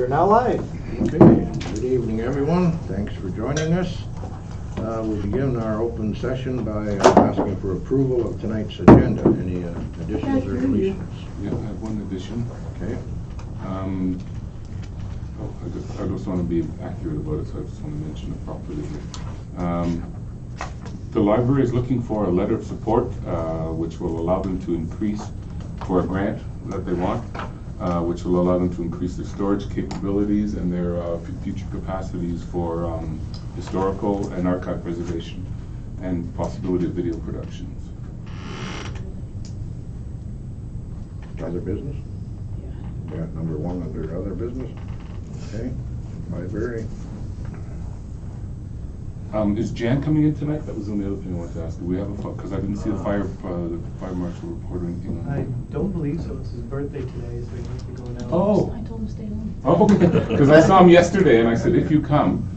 We're now live. Okay, good evening everyone. Thanks for joining us. We'll begin our open session by asking for approval of tonight's agenda. Any additions or deletions? Yeah, I have one addition. Okay. I just want to be accurate about it, so I just want to mention it properly here. The library is looking for a letter of support, which will allow them to increase for a grant that they want, which will allow them to increase their storage capabilities and their future capacities for historical and archive preservation and possibility of video productions. Other business? Yeah, number one under other business. Okay, library. Is Jan coming in tonight? That was the only other thing I wanted to ask. Do we have a, because I didn't see the fire marshal report or anything on I it. don't believe so. It's his birthday today, so he might be going out. Oh. I told him to stay home. Oh, okay. Because I saw him yesterday, and I said, if you come,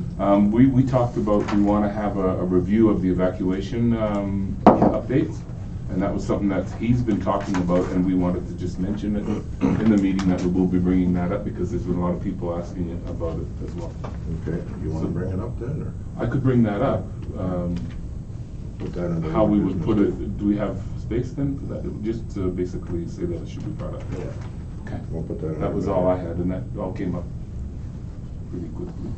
we talked about we want to have a review of the evacuation updates, and that was something that he's been talking about, and we wanted to just mention it in the meeting that we will be bringing that up because there's been a lot of people asking about it as well. Okay, you want to bring it up then, or I could bring that up. put that under How we other would business? put it? Do we have space then for that? Just to basically say that it should be brought up. Yeah, Okay. we'll put that. That under was other. all I had, and that all came up pretty quickly.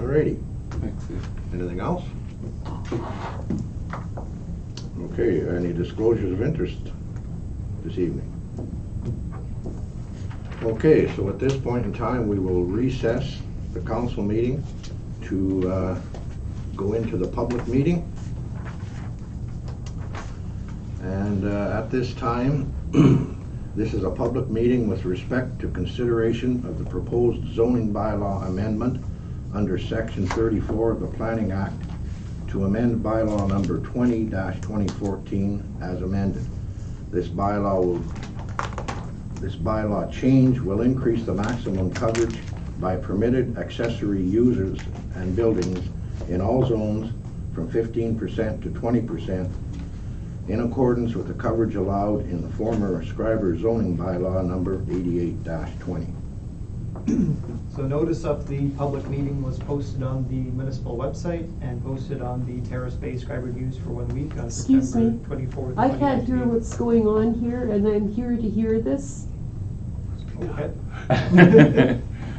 Alrighty. Thanks, Dave. Anything else? Okay, any disclosures of interest this evening? Okay, so at this point in time, we will recess the council meeting to go into the public meeting. And at this time, this is a public meeting with respect to consideration of the proposed zoning bylaw amendment under Section 34 of the Planning Act to amend bylaw number 20-2014 as amended. This bylaw change will increase the maximum coverage by permitted accessory users and buildings in all zones from 15% to 20% in accordance with the coverage allowed in the former Schreiber zoning bylaw number 88-20. So notice of the public meeting was posted on the municipal website and posted on the Terrace-based Schreiber News for 1 week on Excuse September me. 24th. I can't hear 2019. what's going on here, and I'm here to hear this. Okay.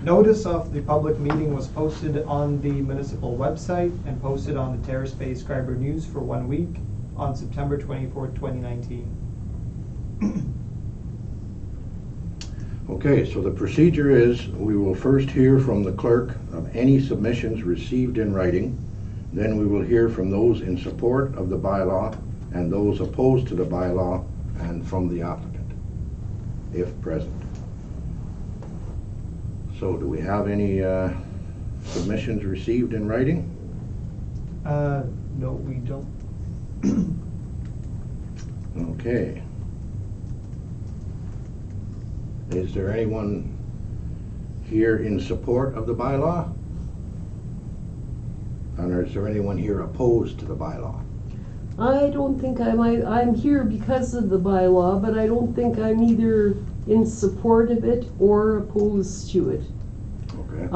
Notice of the public meeting was posted on the municipal website and posted on the Terrace-based Schreiber News for 1 week on September 24th, 2019. Okay, so the procedure is we will first hear from the clerk of any submissions received in writing. Then we will hear from those in support of the bylaw and those opposed to the bylaw and from the applicant, if present. So do we have any submissions received in writing? No, we don't. Okay. Is there anyone here in support of the bylaw? And is there anyone here opposed to the bylaw? I don't think I'm here because of the bylaw, but I don't think I'm either in support of it or opposed to it. Okay.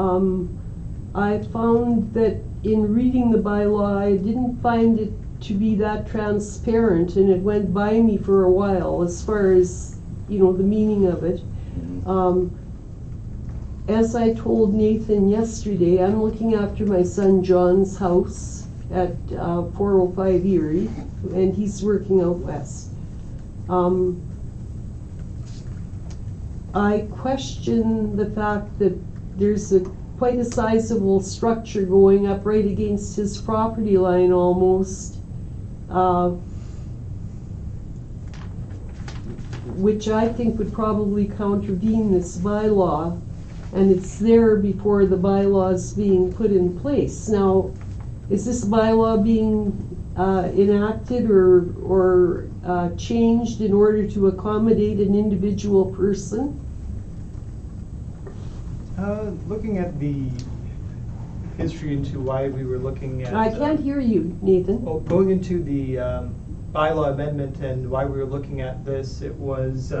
I found that in reading the bylaw, I didn't find it to be that transparent, and it went by me for a while as far as, the meaning of it. As I told Nathan yesterday, I'm looking after my son John's house at 405 Erie, and he's working out west. I question the fact that there's quite a sizable structure going up right against his property line almost, which I think would probably contravene this bylaw, and it's there before the bylaw is being put in place. Now, is this bylaw being enacted or changed in order to accommodate an individual person? Looking at the history into why we were looking at... I can't hear you, Nathan. Going into the bylaw amendment and why we were looking at this, it was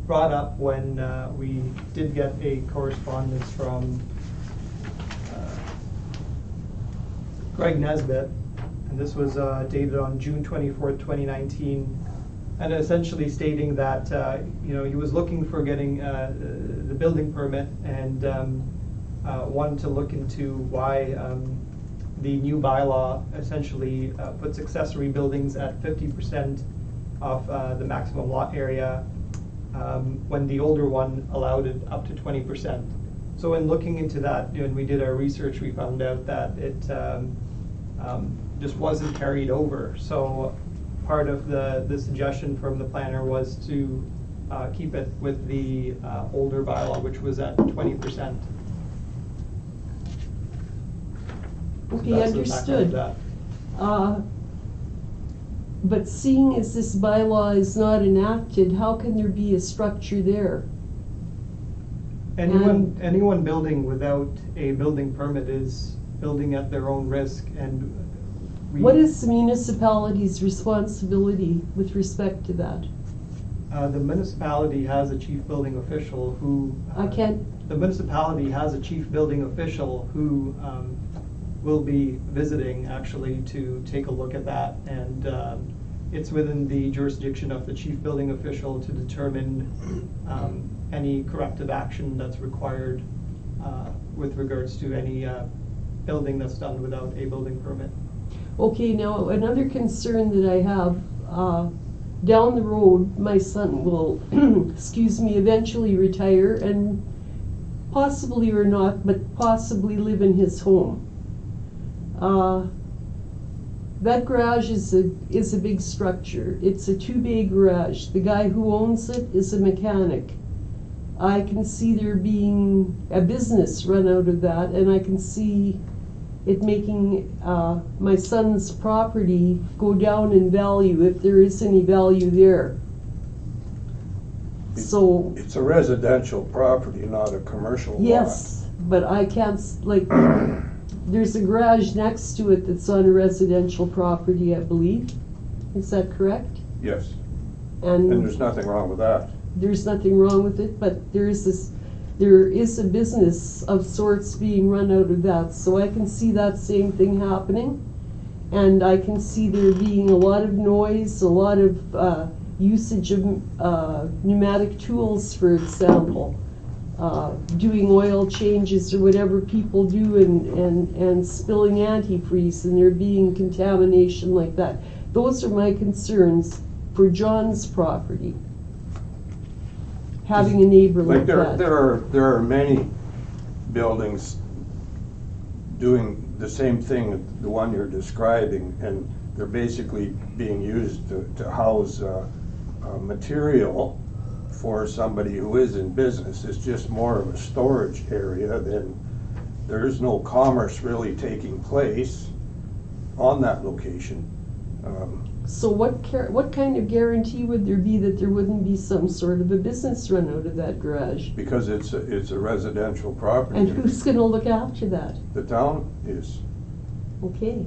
brought up when we did get a correspondence from Greg Nesbitt, and this was dated on June 24th, 2019, and essentially stating that you know, he was looking for getting the building permit and wanted to look into why the new bylaw essentially puts accessory buildings at 50% of the maximum lot area, when the older one allowed it up to 20%. So in looking into that, when we did our research, we found out that it just wasn't carried over. So part of the suggestion from the planner was to keep it with the older bylaw, which was at 20%. Okay, That's the background of understood. that. But seeing as this bylaw is not enacted, how can there be a structure there? Anyone building without a building permit is building at their own risk, and What is the municipality's responsibility with respect to that? The municipality has a chief building official who. The municipality has a chief building official who will be visiting actually to take a look at that, and it's within the jurisdiction of the chief building official to determine any corrective action that's required with regards to any building that's done without a building permit. Okay, now another concern that I have, down the road, my son will, excuse me, eventually retire and possibly or not, but possibly live in his home. That garage is a big structure. It's a 2-bay garage. The guy who owns it is a mechanic. I can see there being a business run out of that, and I can see it making my son's property go down in value if there is any value there. So It's a residential property, not a commercial lot. yes, but I can't, like, there's a garage next to it that's on a residential property, I believe. Is that correct? Yes, and And there's nothing wrong with that. there's nothing wrong with it, but there is a business of sorts being run out of that. So I can see that same thing happening. And I can see there being a lot of noise, a lot of usage of pneumatic tools, for example. Doing oil changes or whatever people do, and spilling antifreeze, and there being contamination like that. Those are my concerns for John's property. Having a neighbor like that. There are many buildings doing the same thing, the one you're describing, and they're basically being used to house material for somebody who is in business. It's just more of a storage area. Than there is no commerce really taking place on that location. So what kind of guarantee would there be that there wouldn't be some sort of a business run out of that garage? Because it's a residential property. And who's gonna look after that? The town is. Okay.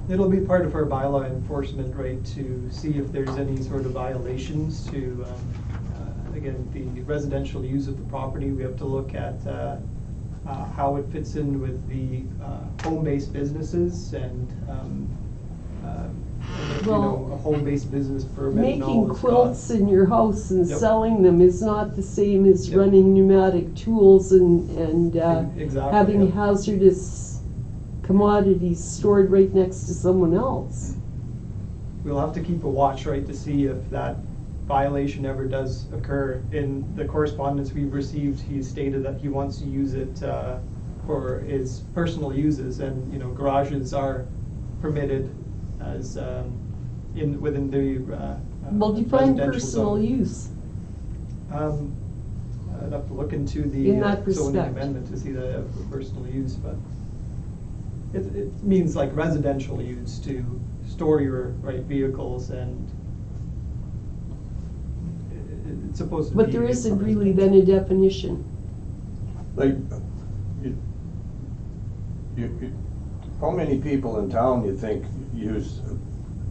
It'll be part of our bylaw enforcement, right, to see if there's any sort of violations to, again, the residential use of the property. We have to look at how it fits in with the home-based businesses and you know, a home-based business permit and all Making this quilts stuff. in your house and Yep. selling them is not the same as Yep. running pneumatic tools and Exactly, having yep. hazardous commodities stored right next to someone else. We'll have to keep a watch, right, to see if that violation ever does occur. In the correspondence we've received, he stated that he wants to use it for his personal uses, and, you know, garages are permitted as within the Well, define residential personal zone. use. I'd have to look into the In that zoning respect. amendment to see that for personal use, but it means like residential use to store your, right, vehicles, and it's supposed to be. But there isn't for really then residential. a definition. Like, how many people in town you think use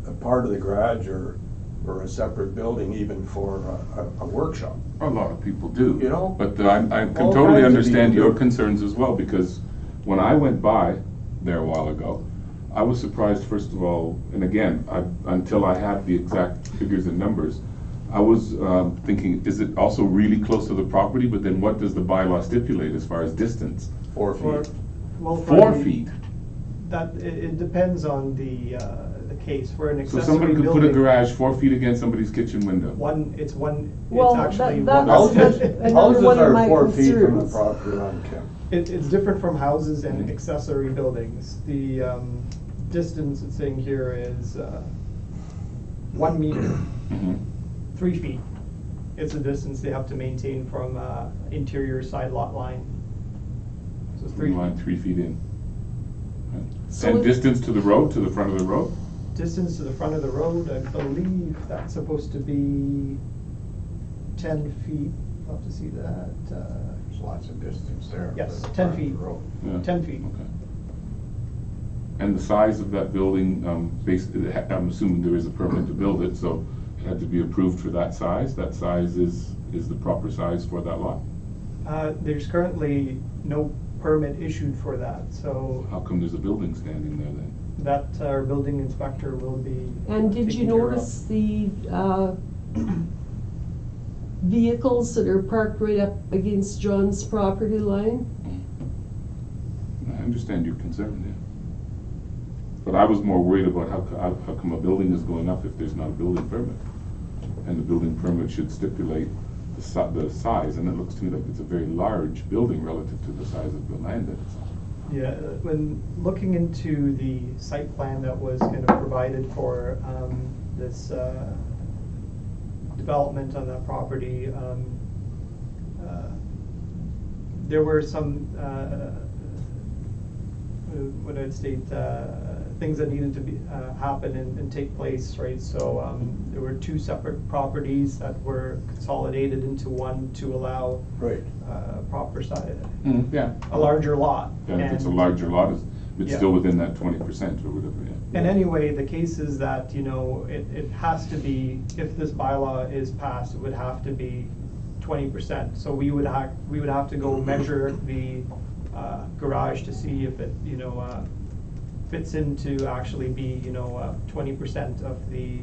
a part of the garage or or a separate building even for a workshop. A lot of people do. You know? But I can All totally kinds of understand people your do. concerns as well, because when I went by there a while ago, I was surprised, first of all, and again, until I had the exact figures and numbers, I was thinking, is it also really close to the property? But then what does the bylaw stipulate as far as distance? 4 For- feet. well, 4 the- feet. That, it depends on the case. For an So accessory somebody could put a building, garage 4 feet against somebody's kitchen window. it's Well, actually that- one. that's- Houses, another one of houses my are 4 feet from the concerns. property line, Kim. It's different from houses and Mhm. accessory buildings. The distance it's saying here is 1 meter, Mhm. 3 feet. It's a distance they have to maintain from interior side lot line. So it's 3 Line feet. 3 feet in. So And it- distance to the road, to the front of the road? Distance to the front of the road, I believe that's supposed to be 10 feet. I'll have to see that. There's lots of distance there. Yes, to the 10 front of the feet. road. Yeah. 10 feet. Okay. And the size of that building, I'm assuming there is a permit to build it, so it had to be approved for that size? That size is the proper size for that lot? There's currently no permit issued for that, so How come there's a building standing there then? that our building inspector will be. And did you taking care of. notice the vehicles that are parked right up against John's property line? I understand your concern there. But I was more worried about how come a building is going up if there's not a building permit? And the building permit should stipulate the size, and it looks to me like it's a very large building relative to the size of the land that it's on. Yeah, when looking into the site plan that was kind of provided for this development on that property, there were some, what I'd state, things that needed to be happen and take place, right? So there were 2 separate properties that were consolidated into one to allow Right. proper size, Yeah. a larger lot. And if it's a And- larger lot, it's Yeah. still within that 20% or whatever, yeah. And anyway, the case is that, it has to be, if this bylaw is passed, it would have to be 20%. So we would have to go measure the garage to see if it, fits into actually be, 20% of the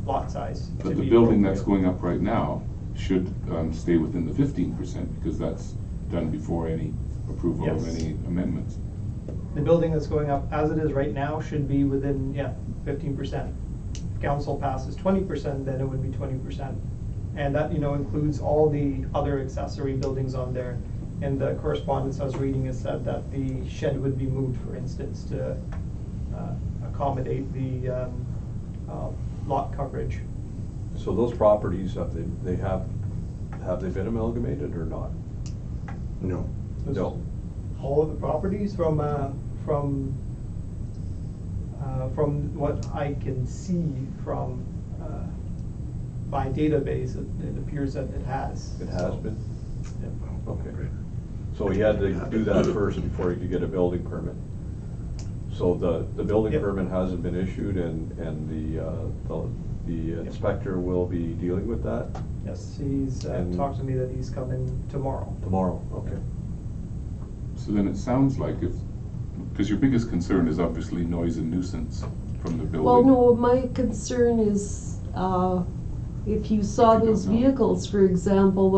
lot size. to But the be building that's appropriate. going up right now should stay within the 15%, because that's done before any approval of Yes. any amendments. The building that's going up as it is right now should be within, 15%. If council passes 20%, then it would be 20%. And that, includes all the other accessory buildings on there. And the correspondence I was reading has said that the shed would be moved, for instance, to accommodate the lot coverage. So those properties, have they been amalgamated or not? No. No. All of the properties from what I can see from my database, it appears that it has. It has been? Yep. Okay. So he had to do that first before he could get a building permit. So the building Yep. permit hasn't been issued and the inspector will be dealing with that Yes, he's And- talked to me that he's coming tomorrow. tomorrow? Okay. So then it sounds like because your biggest concern is obviously noise and nuisance from the building. Well, no, my concern is, if you saw If you those don't know. vehicles, for example,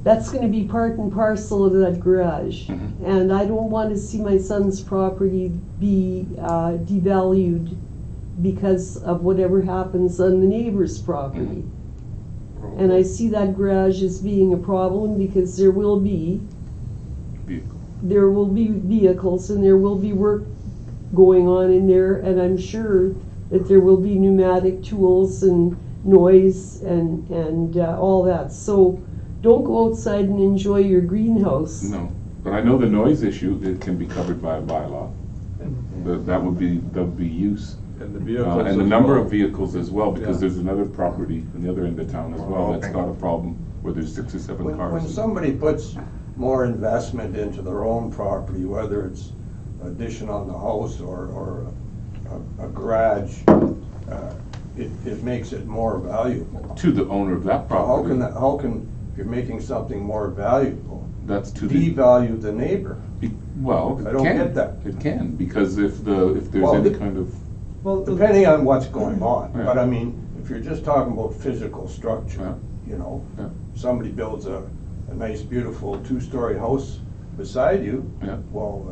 that's gonna be part and parcel of that garage. Mhm. And I don't wanna see my son's property be devalued because of whatever happens on the neighbor's property. And I see that garage as being a problem because there will be vehicles and there will be work going on in there, and I'm sure that there will be pneumatic tools and noise and all that. So don't go outside and enjoy your greenhouse. No, but I know the noise issue, it can be covered by a bylaw. But that would be use. And the vehicles And the as number well. of vehicles as well, because Yeah. there's another property on the other end of town as well that's got a problem where there's 6 or 7 When cars. somebody puts more investment into their own property, whether it's addition on the house or a garage, it makes it more valuable. To the owner of that So how property. can that, how can, if you're making something more valuable, That's to the, devalue the neighbor? well, it I don't can. get that. It can, because if there's Well, any the- kind of, Well, Depending on what's going on, Yeah. but I mean, if you're just talking about physical Yeah. structure, you know, Yeah. somebody builds a nice, beautiful two-story house beside you, Yeah. well,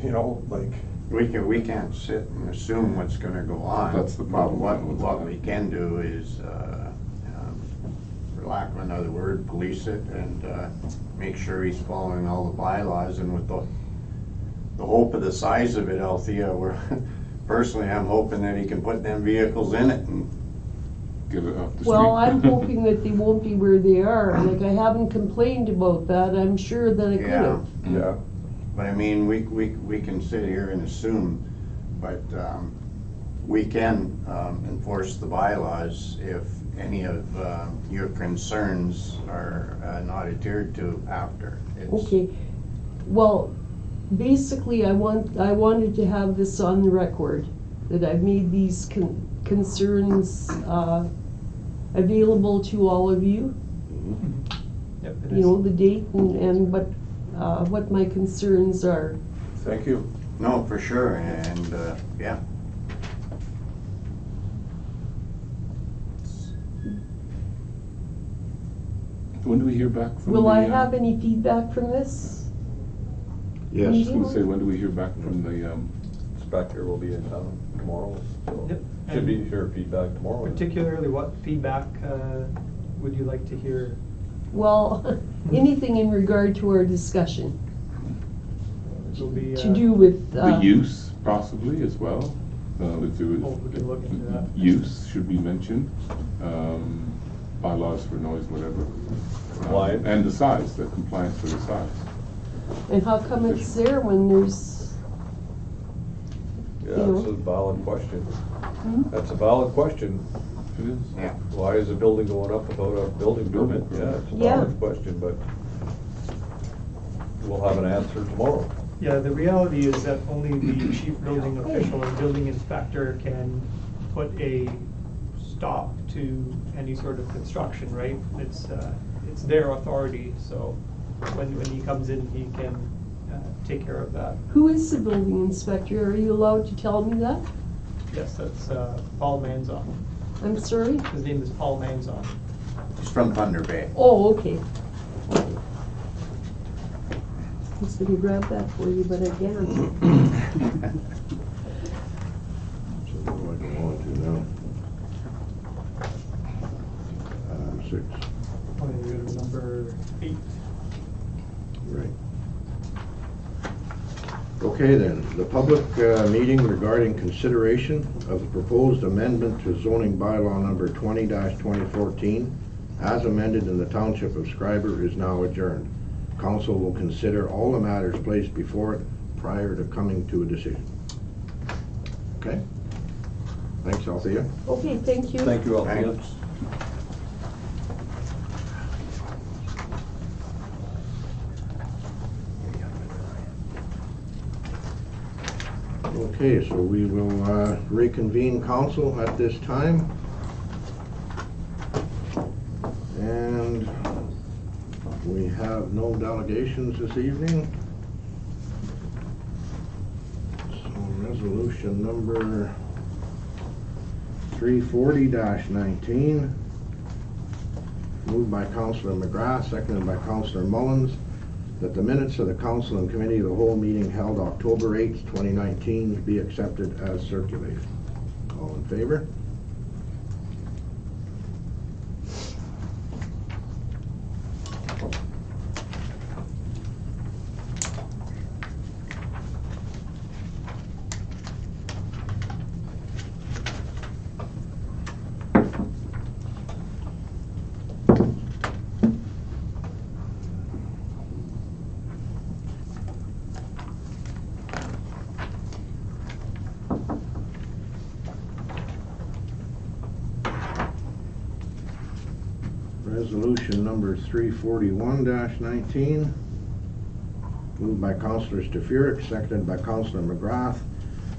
you know, like, We can't sit and assume what's gonna go on. That's the problem with What that. we can do is, for lack of another word, police it and make sure he's following all the bylaws, and with the hope of the size of it, Althea, personally, I'm hoping that he can put them vehicles in it and get it off the street. Well, I'm hoping that they won't be where they are, like, I haven't complained about that, I'm sure that I could have. yeah. But I mean, we can sit here and assume, but we can enforce the bylaws if any of your concerns are not adhered to after. Okay, well, basically, I wanted to have this on the record, that I've made these concerns available to all of you. yep, it You is. know, the date and what my concerns are. Thank you. No, for sure, and yeah. When do we hear back from the? Will I have any feedback from this? I was Yes. gonna say, when do we hear back from the, Inspector will be in town tomorrow, so Yep. should be hear feedback tomorrow. Particularly, what feedback would you like to hear? Well, anything in regard to our discussion, Which will be, to do with. the use possibly as well? If there was. Oh, we can look into that. Use should be mentioned, bylaws for noise, whatever. Compliance. And the size, the compliance for the size. And how come it's there when there's, Yeah, that's a valid question. Hmm? That's a valid question. It is. Yeah. Why is a building going up without a building Building permit? permit. Yeah, it's a Yeah. valid question, but we'll have an answer tomorrow. Yeah, the reality is that only the chief building official or building inspector can put a stop to any sort of construction, right? It's their authority, so when he comes in, he can take care of that. who is the building inspector? Are you allowed to tell me that? Yes, that's Paul Manzon. I'm sorry? His name is Paul Manzon. He's from Thunder Bay. Oh, okay. I was gonna grab that for you, but I can't. So what do I go on to now? 6, Oh, yeah, we go to number 8. right. Okay then, the public meeting regarding consideration of the proposed amendment to zoning bylaw number 20-2014 as amended in the Township of Schreiber is now adjourned. Council will consider all the matters placed before it prior to coming to a decision. Okay? Thanks, Althea. Okay, thank you. Thank you, Althea. Thanks. Okay, so we will reconvene council at this time. And we have no delegations this evening. So resolution number 340-19, moved by Councillor McGrath, seconded by Councillor Mullins, that the minutes of the council and committee of the whole meeting held October 8th, 2019 be accepted as circulated. All in favor? Resolution number 341-19, moved by Councillor Stefurek, seconded by Councillor McGrath,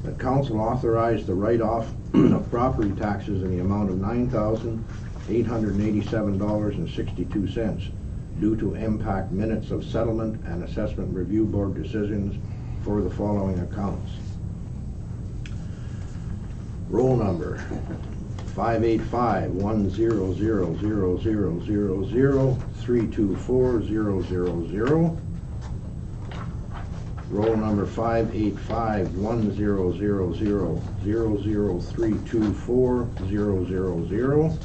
That council authorized the write-off of property taxes in the amount of $9,887.62 due to impact minutes of settlement and assessment review board decisions for the following accounts. Roll number 585-100-000-324-000. Roll number 585-100-00324-000.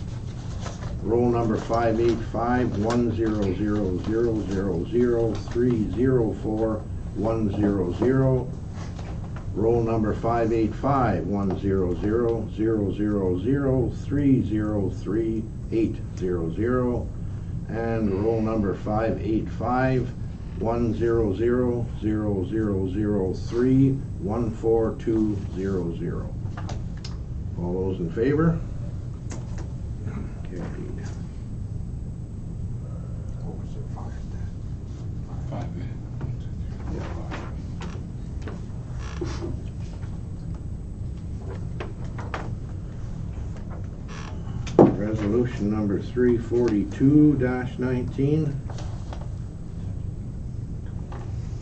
Roll number 585-100-000-304-100. Roll number 585-100-000-303-800. And roll number 585-100-000-314-200. All those in favor? Carried. What was it, five? 5, 1, 2, 3, 4, 5. Resolution number 342-19.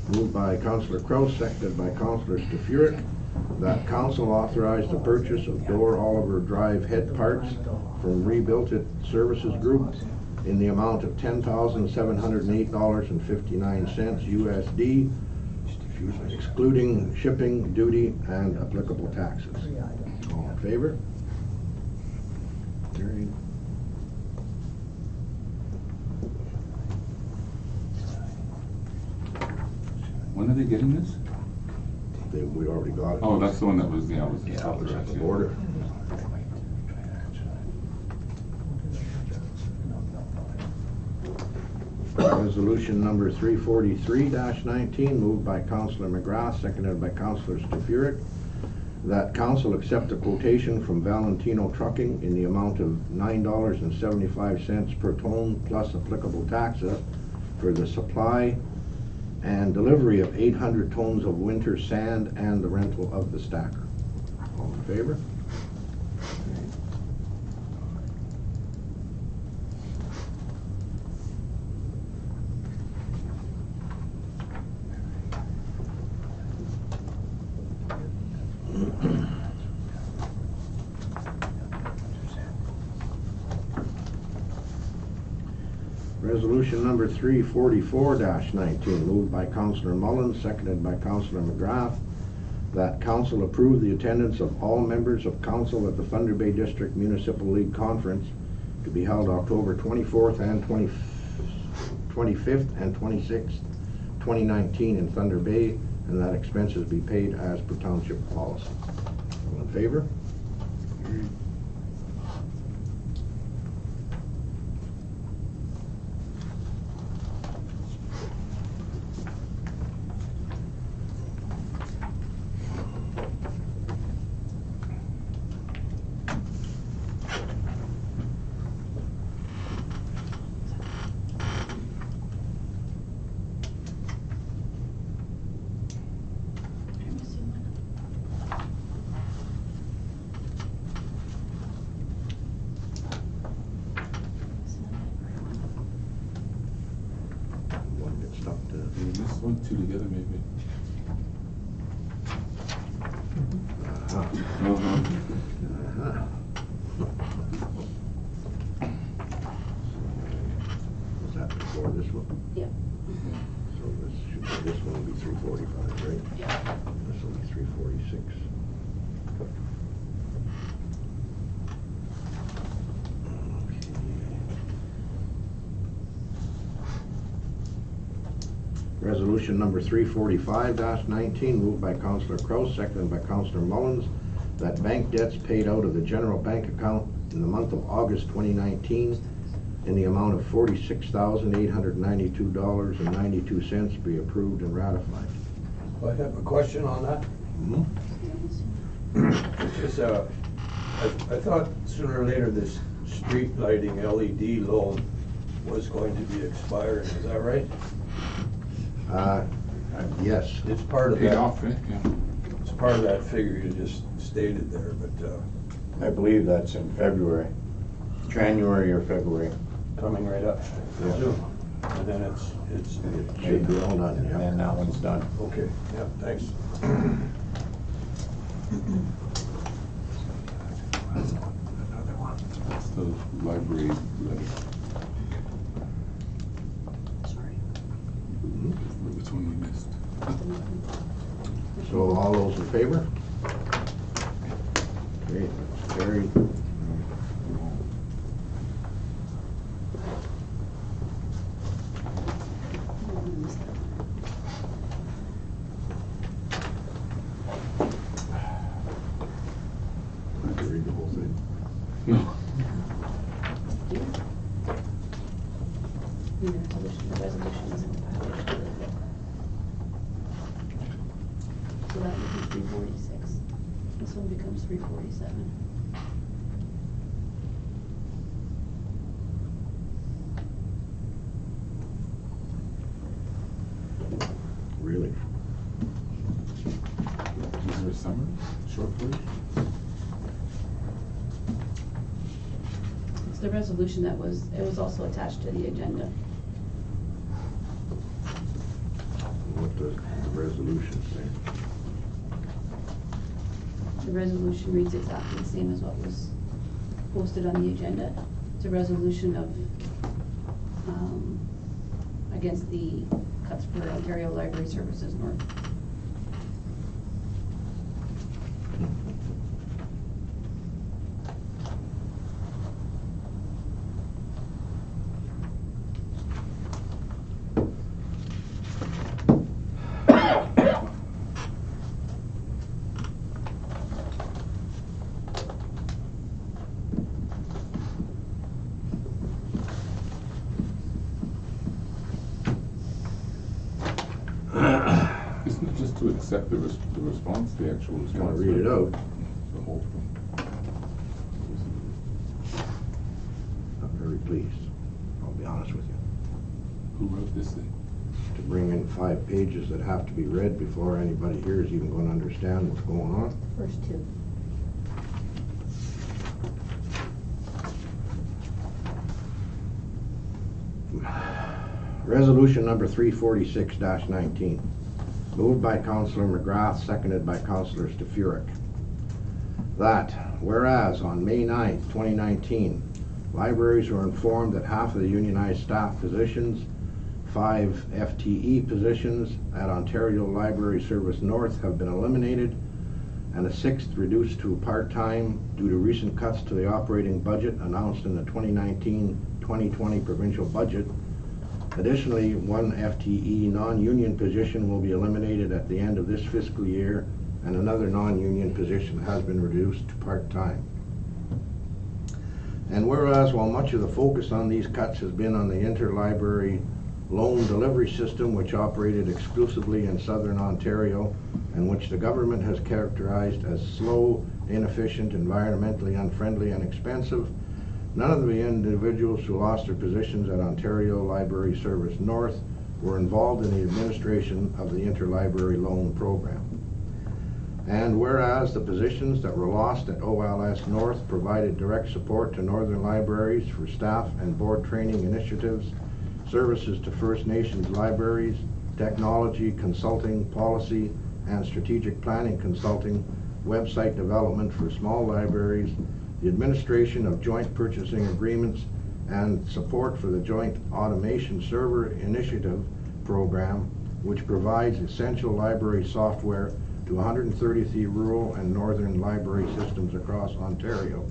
Moved by Councillor Kraus, seconded by Councillor Stefurick, that council authorize the purchase of Door Oliver Drive head parts from Rebuilt It Services Group in the amount of $10,708.59 USD, excluding shipping, duty, and applicable taxes. All in favor? Carried. When are they getting this? We already got it. Oh, that's the one that was, yeah, was the Yeah, it was at the yeah. border. Resolution number 343-19, moved by Councillor McGrath, seconded by Councillor Stefurick, that council accept a quotation from Valentino Trucking in the amount of $9.75 per ton plus applicable taxes for the supply and delivery of 800 tons of winter sand and the rental of the stacker. All in favor? Resolution number 344-19, moved by Councillor Mullins, seconded by Councillor McGrath, that council approve the attendance of all members of council at the Thunder Bay District Municipal League Conference to be held October 24th and 25th and 26th, 2019 in Thunder Bay, and that expenses be paid as per township policy. All in favor? One gets stuck to This one, two together maybe. Was that before this one? Yep. So this one will be 345, right? Yeah. This will be 346. Resolution number 345-19, moved by Councillor Kraus, seconded by Councillor Mullins, that bank debts paid out of the general bank account in the month of August 2019 in the amount of $46,892.92 be approved and ratified. I have a question on that. It's just, I thought sooner or later this street lighting LED loan was going to be expiring, is that right? Yes. It's part of Paid that. off, eh? Yeah. It's part of that figure you just stated there, but I believe that's in February, January or February. coming right up. Yeah. Soon. And then it's, It should be all done, And yeah. then that one's done. okay, yeah, thanks. That's the library letter. Sorry. Which one we missed? So all those in favor? Okay, that's carried. I have to read the whole thing. No. The resolution is in the package. So that would be 346. This one becomes 347. Really? Is there a summary? Short version? It's the resolution that was, it was also attached to the agenda. What does the resolution say? The resolution reads exactly the same as what was posted on the agenda. It's a resolution of, against the cuts for Ontario Library Services North. Isn't it just to accept the response, the actual response? Can I read it out? The whole thing. Not very pleased, I'll be honest with you. Who wrote this thing? To bring in 5 pages that have to be read before anybody here is even gonna understand what's going on. First two. Resolution number 346-19. Moved by Councillor McGrath, seconded by Councillor Stefurek. That, whereas on May 9th, 2019, libraries were informed that half of the unionized staff positions, 5 FTE positions at Ontario Library Service North have been eliminated, and a 6th reduced to part-time due to recent cuts to the operating budget announced in the 2019-2020 provincial budget. Additionally, 1 FTE non-union position will be eliminated at the end of this fiscal year, and another non-union position has been reduced to part-time. And whereas while much of the focus on these cuts has been on the interlibrary loan delivery system, which operated exclusively in southern Ontario and which the government has characterized as slow, inefficient, environmentally unfriendly, and expensive, none of the individuals who lost their positions at Ontario Library Service North were involved in the administration of the interlibrary loan program. And whereas the positions that were lost at OLS North provided direct support to northern libraries for staff and board training initiatives, services to First Nations libraries, technology, consulting, policy, and strategic planning consulting, website development for small libraries, the administration of joint purchasing agreements, and support for the Joint Automation Server Initiative program, which provides essential library software to 133 rural and northern library systems across Ontario.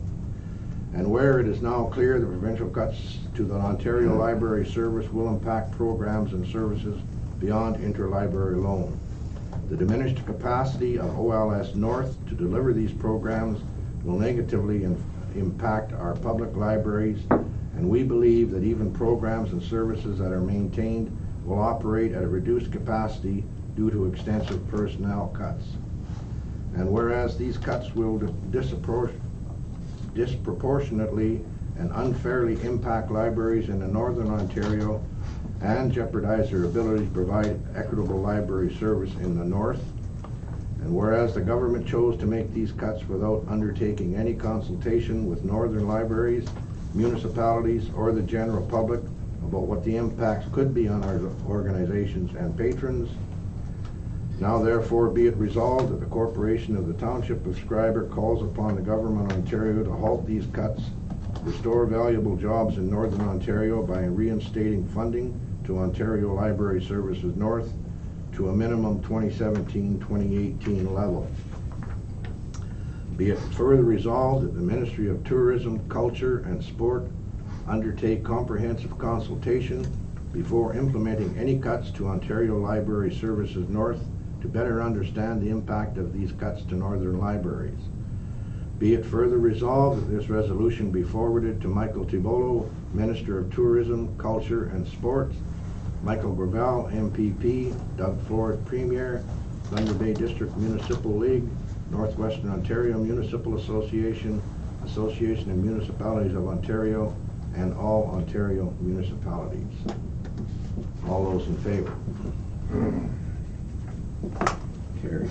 And where it is now clear the provincial cuts to the Ontario Library Service will impact programs and services beyond interlibrary loan. The diminished capacity of OLS North to deliver these programs will negatively impact our public libraries, and we believe that even programs and services that are maintained will operate at a reduced capacity due to extensive personnel cuts. And whereas these cuts will disproportionately and unfairly impact libraries in the Northern Ontario and jeopardize their ability to provide equitable library service in the North. And whereas the government chose to make these cuts without undertaking any consultation with northern libraries, municipalities, or the general public about what the impacts could be on our organizations and patrons, now therefore be it resolved that the Corporation of the Township of Schreiber calls upon the Government of Ontario to halt these cuts, restore valuable jobs in Northern Ontario by reinstating funding to Ontario Library Services North to a minimum 2017-2018 level. Be it further resolved that the Ministry of Tourism, Culture and Sport undertake comprehensive consultation before implementing any cuts to Ontario Library Services North to better understand the impact of these cuts to northern libraries. Be it further resolved that this resolution be forwarded to Michael Tibolo, Minister of Tourism, Culture and Sport, Michael Gravel, MPP, Doug Ford, Premier, Thunder Bay District Municipal League, Northwestern Ontario Municipal Association, Association of Municipalities of Ontario, and all Ontario municipalities. All those in favor? Carried.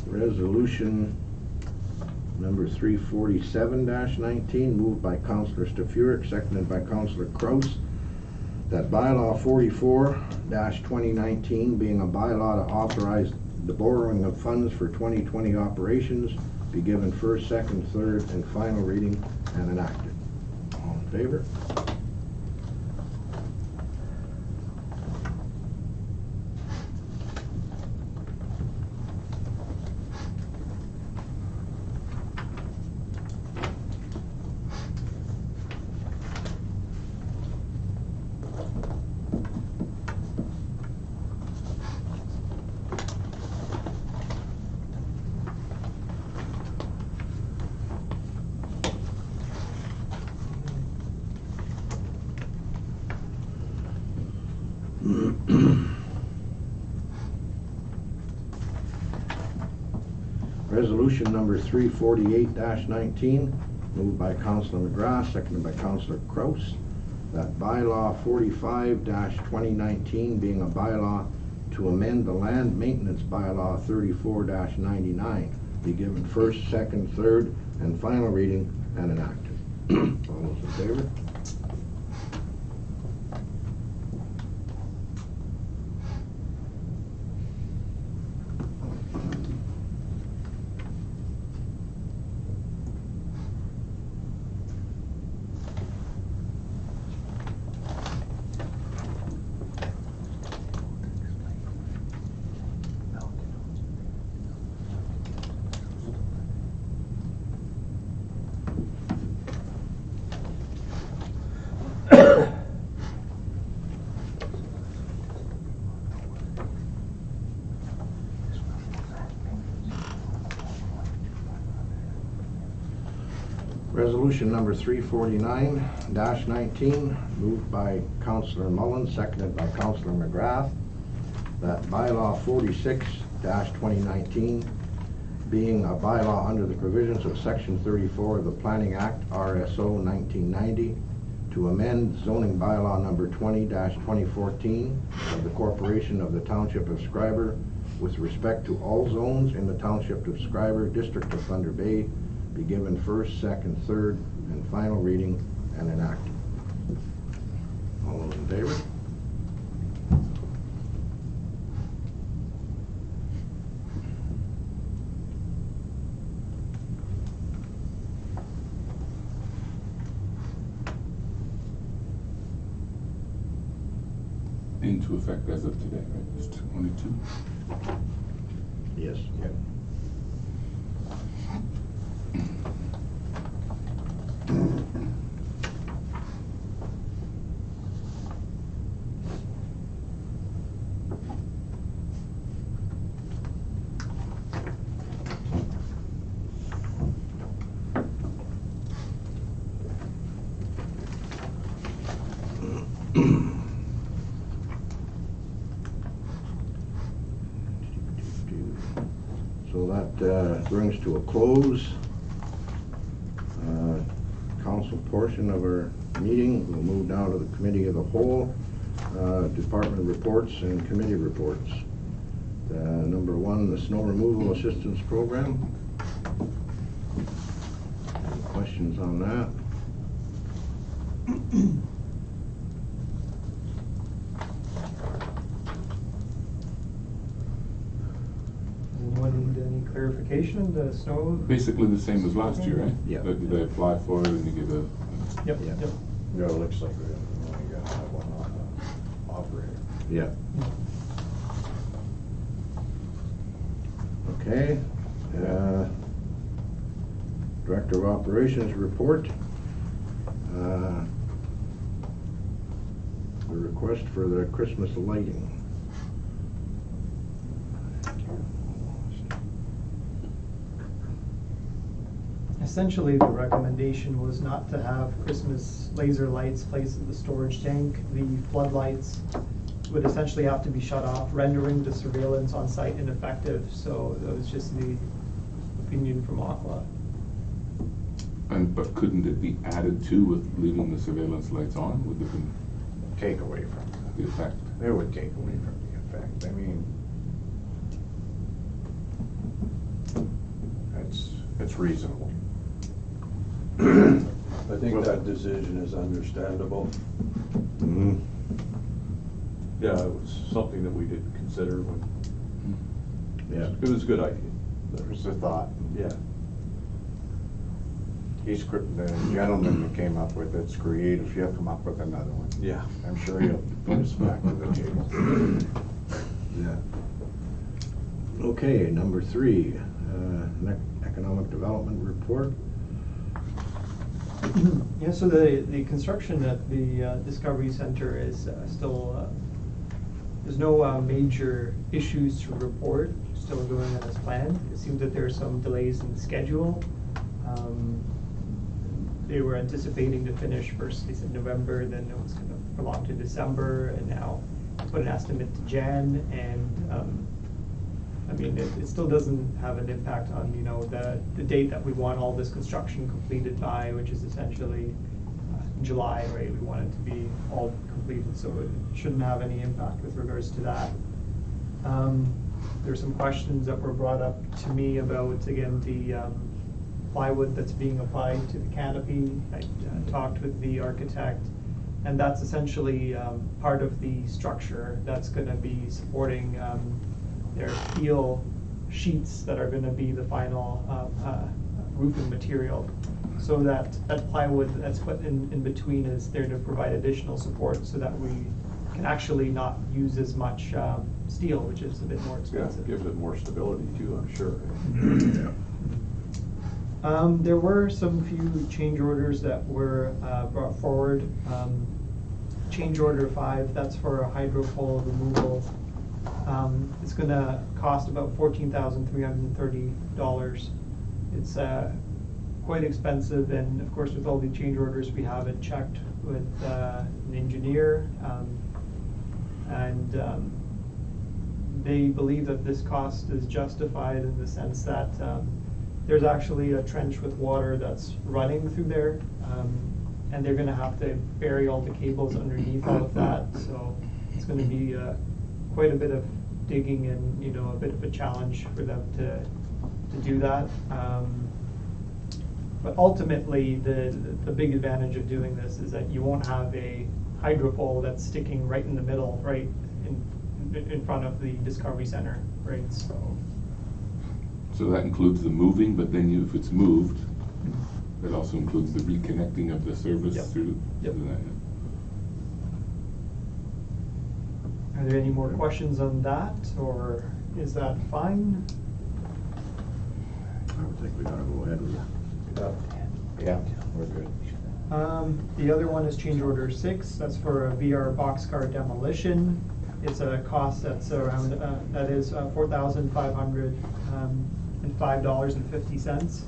Resolution number 347-19, moved by Councillor Stafuric, seconded by Councillor Kraus, that bylaw 44-2019, being a bylaw to authorize the borrowing of funds for 2020 operations, be given first, second, third, and final reading and enacted. All in favor? Resolution number 348-19, moved by Councillor McGrath, seconded by Councillor Kraus, that bylaw 45-2019, being a bylaw to amend the land maintenance bylaw 34-99, be given first, second, third, and final reading and enacted. All those in favor? Resolution number 349-19, moved by Councillor Mullen, seconded by Councillor McGrath, that bylaw 46-2019, being a bylaw under the provisions of Section 34 of the Planning Act, RSO 1990, to amend zoning bylaw number 20-2014 of the Corporation of the Township of Schreiber with respect to all zones in the Township of Schreiber, District of Thunder Bay, be given first, second, third, and final reading and enacted. All those in favor? Into effect as of today, right? Just only two? Yes. Yep. brings to a close council portion of our meeting. We'll move now to the committee of the whole, department reports and committee reports. Number 1, the snow removal assistance program. Any questions on that? Anyone need any clarification? The snow? Basically the same as last year, right? Yeah. They apply for it and you get a, Yep, Yeah. yep. Yeah, it looks like we only got one on the operator. Yeah. Okay. Director of Operations report. The request for the Christmas lighting. Essentially, the recommendation was not to have Christmas laser lights placed in the storage tank. The floodlights would essentially have to be shut off, rendering the surveillance on site ineffective. So that was just the opinion from Aqua. but couldn't it be added to with leaving the surveillance lights on? Would there been Take away from the effect? it. It would take away from the effect. I mean, it's reasonable. I think that decision is understandable. Mm-hmm. Yeah, it was something that we did consider when, Yeah. it was a good idea. There's a thought. Yeah. The gentleman that came up with it's creative. He'll come up with another one. Yeah. I'm sure he'll put us back to the table. Yeah. Okay, number 3, economic development report. Yeah, so the construction at the Discovery Center is still, there's no major issues to report, still going as planned. It seems that there are some delays in the schedule. They were anticipating to finish first, they said November, then it was going to prolong to December, and now put an estimate to Jan, and I mean, it still doesn't have an impact on, you know, the date that we want all this construction completed by, which is essentially July, right? We want it to be all completed, so it shouldn't have any impact with regards to that. There's some questions that were brought up to me about, again, the plywood that's being applied to the canopy. I talked with the architect, and that's essentially part of the structure that's going to be supporting their steel sheets that are going to be the final roofing material. So that plywood that's put in between is there to provide additional support so that we can actually not use as much steel, which is a bit more Yeah, expensive. gives it more stability too, I'm sure. Yeah. There were some few change orders that were brought forward. Change order 5, that's for a hydro pole removal. It's gonna cost about $14,330. It's quite expensive, and of course with all the change orders we have it checked with an engineer, and they believe that this cost is justified in the sense that there's actually a trench with water that's running through there, and they're gonna have to bury all the cables underneath all of that, so it's gonna be quite a bit of digging and, you know, a bit of a challenge for them to do that. But ultimately, the big advantage of doing this is that you won't have a hydro pole that's sticking right in the middle, right in front of the Discovery Center, right? So that includes the moving, but then if it's moved, it also includes the reconnecting of the service Yep. through Yep. to that. Are there any more questions on that, or is that fine? I would think we gotta go ahead with it. Yeah, we're good. The other one is change order 6, that's for a VR boxcar demolition. It's a cost that's around, that is $4,505.50.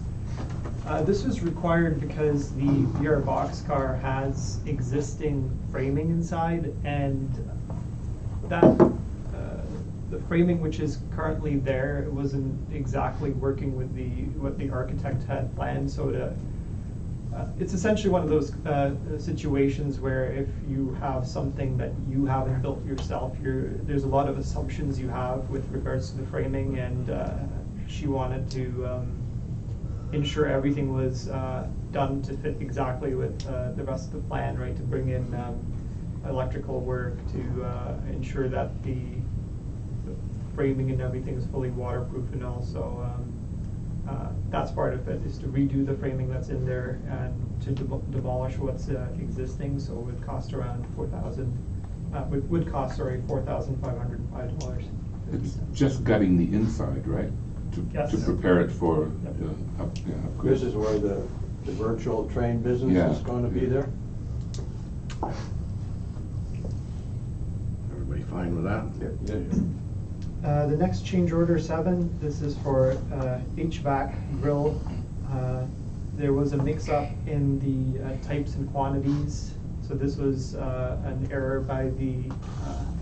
This was required because the VR boxcar has existing framing inside, and that the framing which is currently there, it wasn't exactly working with what the architect had planned, so it's essentially one of those situations where if you have something that you haven't built yourself, there's a lot of assumptions you have with regards to the framing, and she wanted to ensure everything was done to fit exactly with the rest of the plan, right? To bring in electrical work, to ensure that the framing and everything is fully waterproof, and also that's part of it, is to redo the framing that's in there and to demolish what's existing. So it would cost around $4,505. It's just gutting the inside, right? Yes. To prepare it for Yep. the upgrade. This is where the virtual train business Yeah. is going to be there? Everybody fine with that? The next change order 7, this is for HVAC grill. There was a mix-up in the types and quantities, so this was an error by the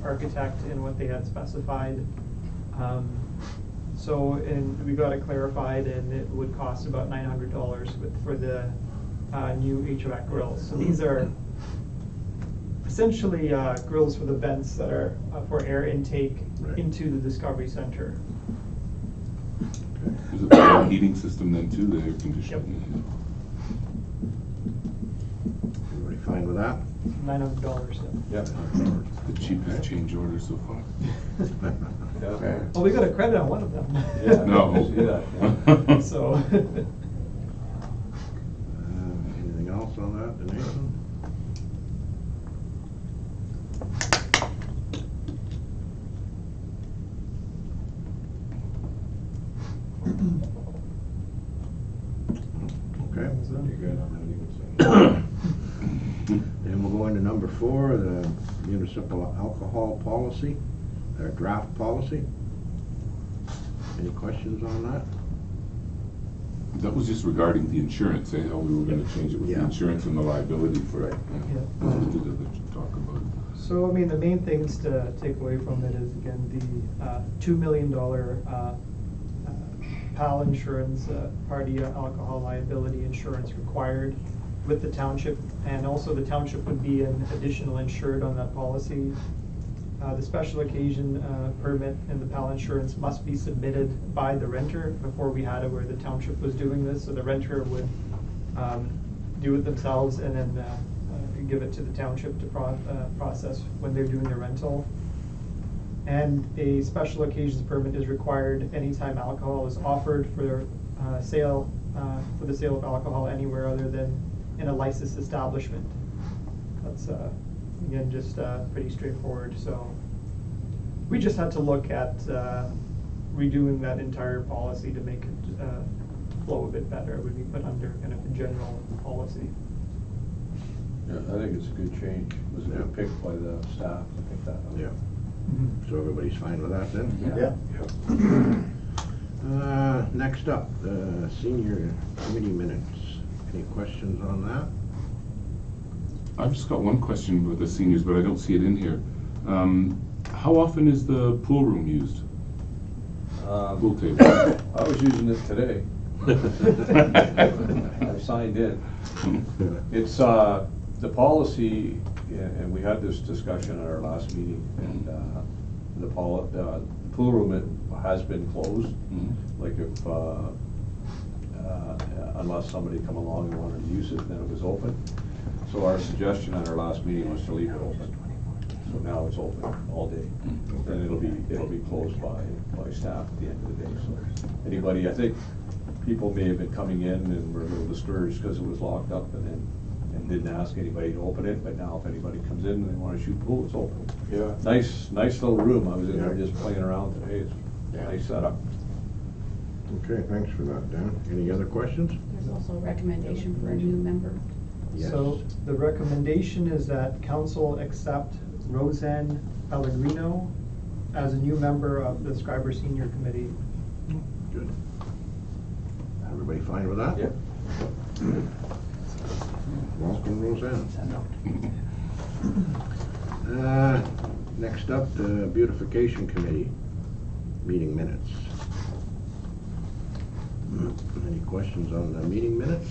architect in what they had specified. We got it clarified, and it would cost about $900 for the new HVAC grills. So these are essentially grills for the vents that are for air intake into the Discovery Center. Is it the heating system then too, the air conditioning? Everybody fine with that? $900. Yeah. The cheapest change order so far. Okay. Well, we got a credit on one of them. Yeah, No. I see that, yeah. So. Anything else on that, Denise? Okay. You good? Then we'll go into number 4, the municipal alcohol policy, or draft policy. Any questions on that? That was just regarding the insurance, how we were gonna change it with the Yeah. insurance and the liability for it. Yeah. What did they talk about it? So, I mean, the main things to take away from it is, again, the $2 million PAL insurance, party alcohol liability insurance required with the township, and also the township would be an additional insured on that policy. The special occasion permit and the PAL insurance must be submitted by the renter. Before we had it where the township was doing this, so the renter would do it themselves and then give it to the township to process when they're doing their rental. And a special occasions permit is required anytime alcohol is offered for sale, for the sale of alcohol anywhere other than in a licensed establishment. That's again just pretty straightforward. So we just had to look at redoing that entire policy to make it flow a bit better. It would be put under kind of a general policy. Yeah, I think it's a good change. It was a good pick by the staff to pick that up. Yeah. So everybody's fine with that then? Yeah. Next up, the senior committee minutes. Any questions on that? I've just got one question with the seniors, but I don't see it in here. How often is the pool room used? Pool table? I was using it today. I signed in. It's, the policy, and we had this discussion at our last meeting, and the pool room has been closed. Like if, unless somebody come along and wanted to use it, then it was open. So our suggestion at our last meeting was to leave it open. So now it's open all day. And it'll be closed by staff at the end of the day. So anybody, I think people may have been coming in and were a little discouraged because it was locked up and didn't ask anybody to open it, but now if anybody comes in and they want to shoot pool, it's open. Yeah. Nice little room. I was in there Yeah. just playing around today. It's a nice setup. Okay, thanks for that, Dan. Any other questions? There's also a recommendation for a new member. Yes. So the recommendation is that council accept Roseanne Pellegrino as a new member of the Schreiber Senior Committee. Good. Everybody fine with that? Yep. Welcome, Roseanne. Next up, the beautification committee. meeting minutes. Any questions on the meeting minutes?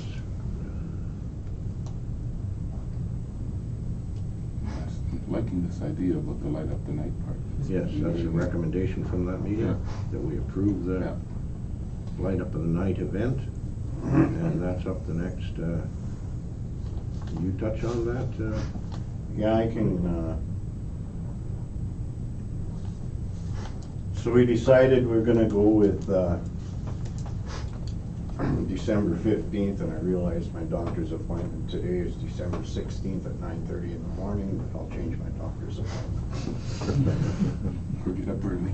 Liking this idea about the light up the night part. Yes, that's a recommendation from that meeting, Yeah. that we approve the Yeah. light up of the night event. And that's up the next, you touch on that? Yeah, I can, so we decided we're gonna go with, December 15th, and I realized my doctor's appointment today is December 16th at 9:30 in the morning, but I'll change my doctor's appointment. Or get up early.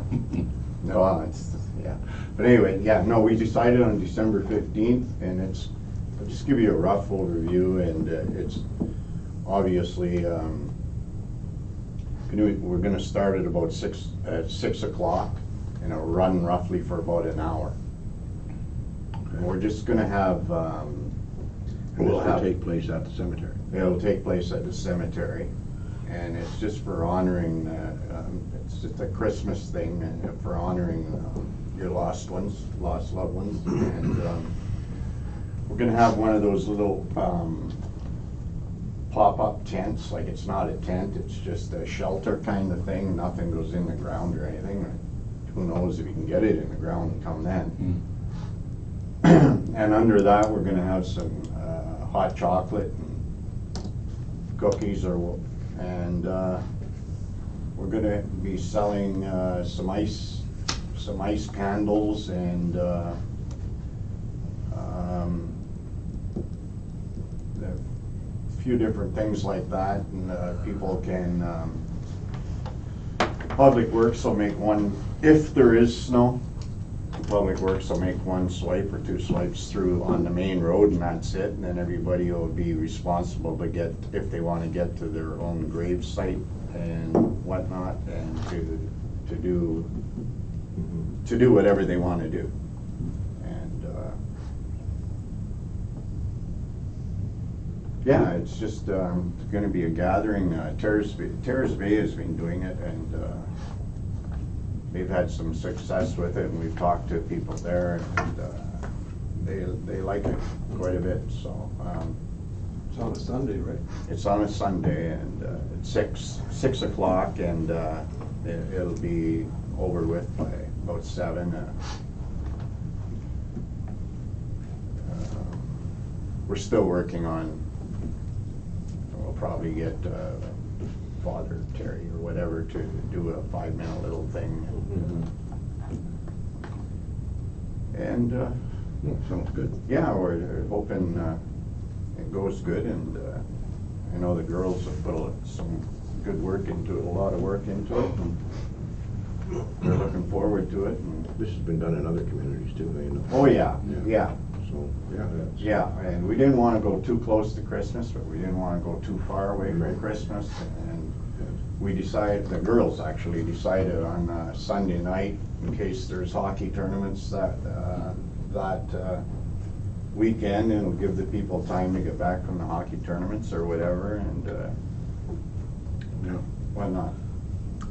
No, it's, yeah, but anyway, yeah, no, we decided on December 15th, and I'll just give you a rough overview, and it's obviously, we're gonna start at about 6 o'clock, and it'll run roughly for about an hour. And we're just gonna have, And this will take place at the cemetery. it'll take place at the cemetery, and it's just for honoring, it's just a Christmas thing, and for honoring your lost loved ones. And we're gonna have one of those little pop-up tents, like it's not a tent, it's just a shelter kind of thing, nothing goes in the ground or anything. Who knows if you can get it in the ground and come then. And under that, we're gonna have some hot chocolate and cookies, and we're gonna be selling some ice candles and a few different things like that, and people can, Public Works will make one, if there is snow. Public Works will make one swipe or two swipes through on the main road, and that's it, and then everybody will be responsible to get, if they want to get to their own grave site and whatnot, and to do whatever they want to do. And yeah, it's just going to be a gathering. Terrace Bay has been doing it, and they've had some success with it, and we've talked to people there, and they like it quite a bit. So It's on a Sunday, right? it's on a Sunday, and it's 6 o'clock, and it'll be over with by about 7. We're still working on. We'll probably get Father Terry or whatever to do a 5-minute little thing. And Sounds good. yeah, we're hoping it goes good, and I know the girls have put some good work into it, a lot of work into it, and they're looking forward to it. And This has been done in other communities too, you know. oh yeah, yeah. So, yeah, that's. Yeah, and we didn't want to go too close to Christmas, but we didn't want to go too far away from Christmas. And we decided, the girls actually decided on Sunday night, in case there's hockey tournaments that weekend, and it'll give the people time to get back from the hockey tournaments or whatever, and Yeah, why not?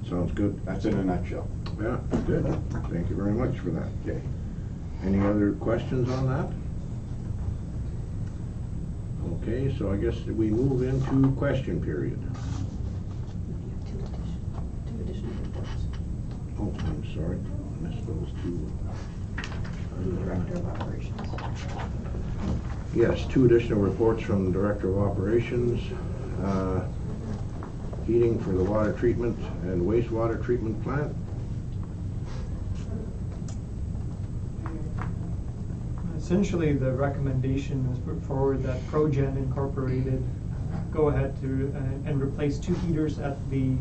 sounds good. That's in a nutshell. Yeah, good. Thank you very much for that. Okay. Any other questions on that? Okay, so I guess we move into question period. Two additional reports. Oh, I'm sorry, I missed those two. Director of Operations. Yes, 2 additional reports from the Director of Operations. Heating for the water treatment and wastewater treatment plant. Essentially, the recommendation was put forward that ProGen Incorporated go ahead to and replace 2 heaters at the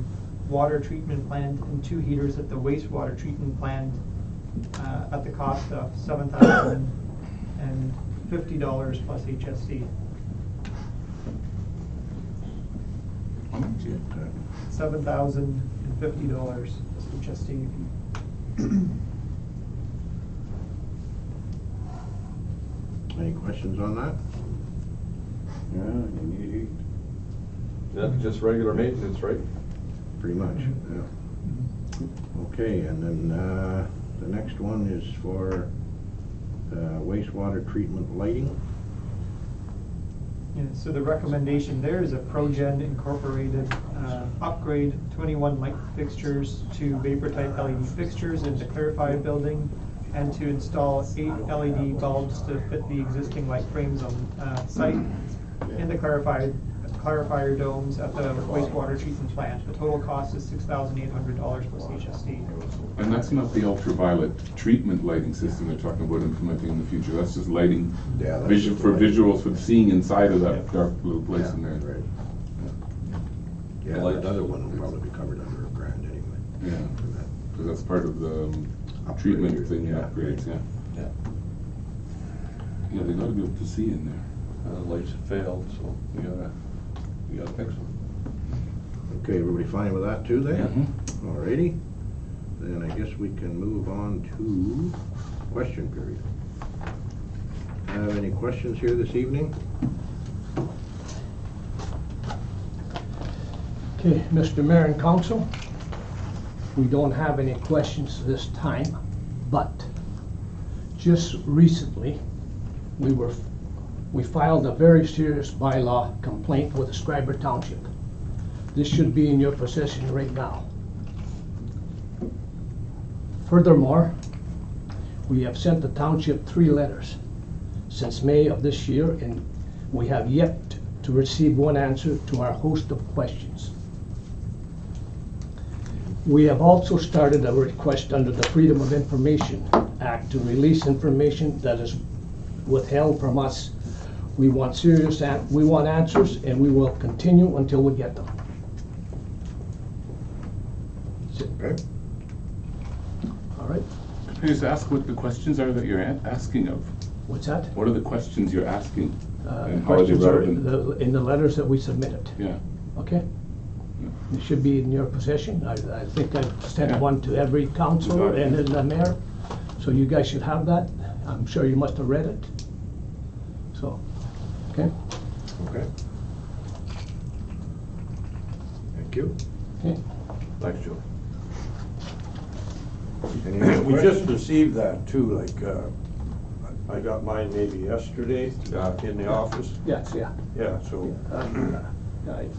water treatment plant and 2 heaters at the wastewater treatment plant at the cost of $7,050 plus HST. How much? $7,050 plus HST. Any questions on that? Yeah, you need to eat. Yeah, just regular maintenance, right? Pretty much, yeah. Okay, and then The next one is for wastewater treatment lighting. Yeah, so the recommendation there is a ProGen Incorporated upgrade 21 light fixtures to vapor type LED fixtures in the clarified building, and to install 8 LED bulbs to fit the existing light frames on site in the clarifier domes at the wastewater treatment plant. The total cost is $6,800 plus HST. And that's not the ultraviolet treatment lighting system they're talking about implementing in the future. That's just lighting, Yeah, that's vision just for lighting. visuals for seeing inside of that Yeah. dark little place Yeah, in there. right. Yeah, The lights. that other one will probably be covered under a grant anyway. Yeah, For that. because that's part of the Upgrade, treatment thing, yeah. upgrades, yeah. Yeah. Yeah, they gotta be able to see in there. The lights have failed, so we gotta fix them. Okay, everybody fine with that too then? Mhm. Alrighty, then I guess we can move on to question period. Have any questions here this evening? Okay, Mr. Mayor and Council, we don't have any questions this time, but just recently, we filed a very serious bylaw complaint with the Schreiber Township. This should be in your possession right now. Furthermore, we have sent the township 3 letters since May of this year, and we have yet to receive one answer to our host of questions. We have also started a request under the Freedom of Information Act to release information that is withheld from us. We want answers, and we will continue until we get them. That's it. Okay. All right, Can I just ask what the questions are that you're asking of? what's that? What are the questions you're asking? The And how are they questions are relevant? in the letters that we submitted, Yeah. okay? It should be in your possession. I think I sent Yeah. one to every councilor and then the mayor, so you guys should have that. I'm sure you must have read it. So, okay? Okay. Thank you. Okay. Thanks, Joe. Any other We just questions? received that too, like, I got mine maybe yesterday in the office. Yes, yeah. Yeah, so,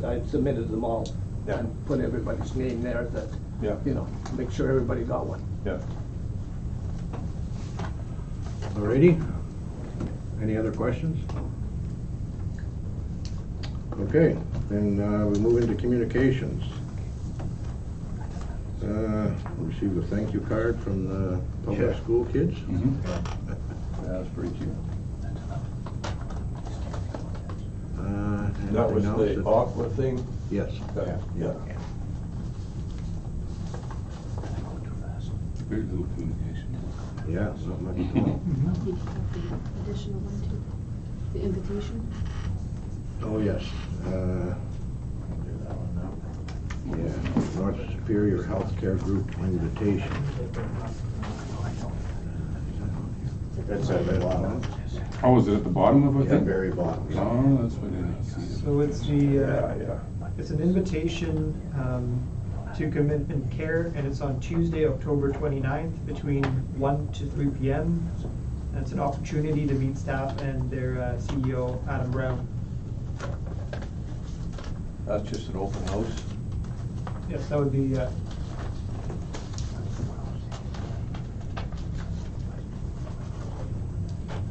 I submitted them all Yeah. and put everybody's name there that, yeah, you know, make sure everybody got one. yeah. Alrighty. Any other questions? Okay, then we move into communications. We received a thank you card from the public Yeah. school kids. Mhm. Yeah, that's pretty cute. That was Anything else the that- aqua thing? Yes. Yeah. Very little communication. Yeah, not much at all. Did you have the additional one too? The invitation? Oh, yes. Yeah, North Superior Healthcare Group invitation. It's at the bottom, Oh, is it at the bottom of it? the very bottom. Oh, that's what I didn't see. So it's Yeah, yeah. it's an invitation to commitment care, and it's on Tuesday, October 29th, between 1 to 3 p.m. And it's an opportunity to meet staff and their CEO, Adam Brown. That's just an open house. Yes, that would be,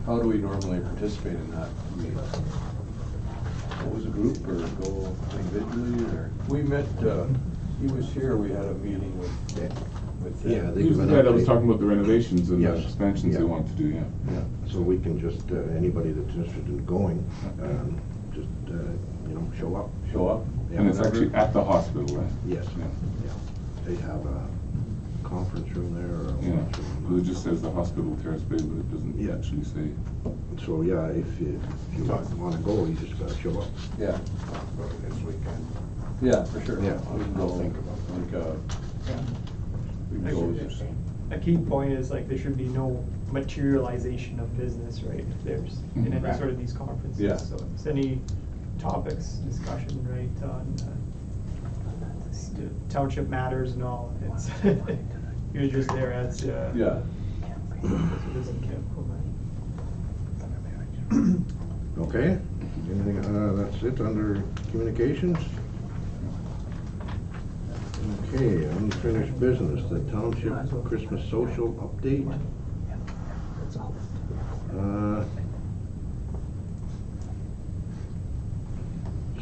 How do we normally participate in that? Do we go as a group or go individually or? We met, he was here, we had a meeting with Yeah, they He was give the an guy that was update. talking about the renovations and the Yes. expansions they Yeah. want to do, yeah. Yeah, so we can just, anybody that's interested in going, just, show up. Show up? Yeah, And it's whenever. actually at the hospital, right? Yes, Yeah. yeah. They have a conference room there or a Yeah, lunchroom. it just says the hospital terrace bay, but it doesn't Yeah. actually say. So, yeah, if you wanna go, you just gotta show up. Yeah. This weekend. Yeah, for sure. Yeah. We can go, Think about it. like, we can go as a key point is like there should be no materialization of business, right? If there's in any Right. sort of these conferences. Yeah. So if it's any topics, discussion, right, on the township matters and all, it's You're just there as, Yeah. it doesn't count. Okay, anything, that's it under communications? Okay, unfinished business, the Township Christmas Social update.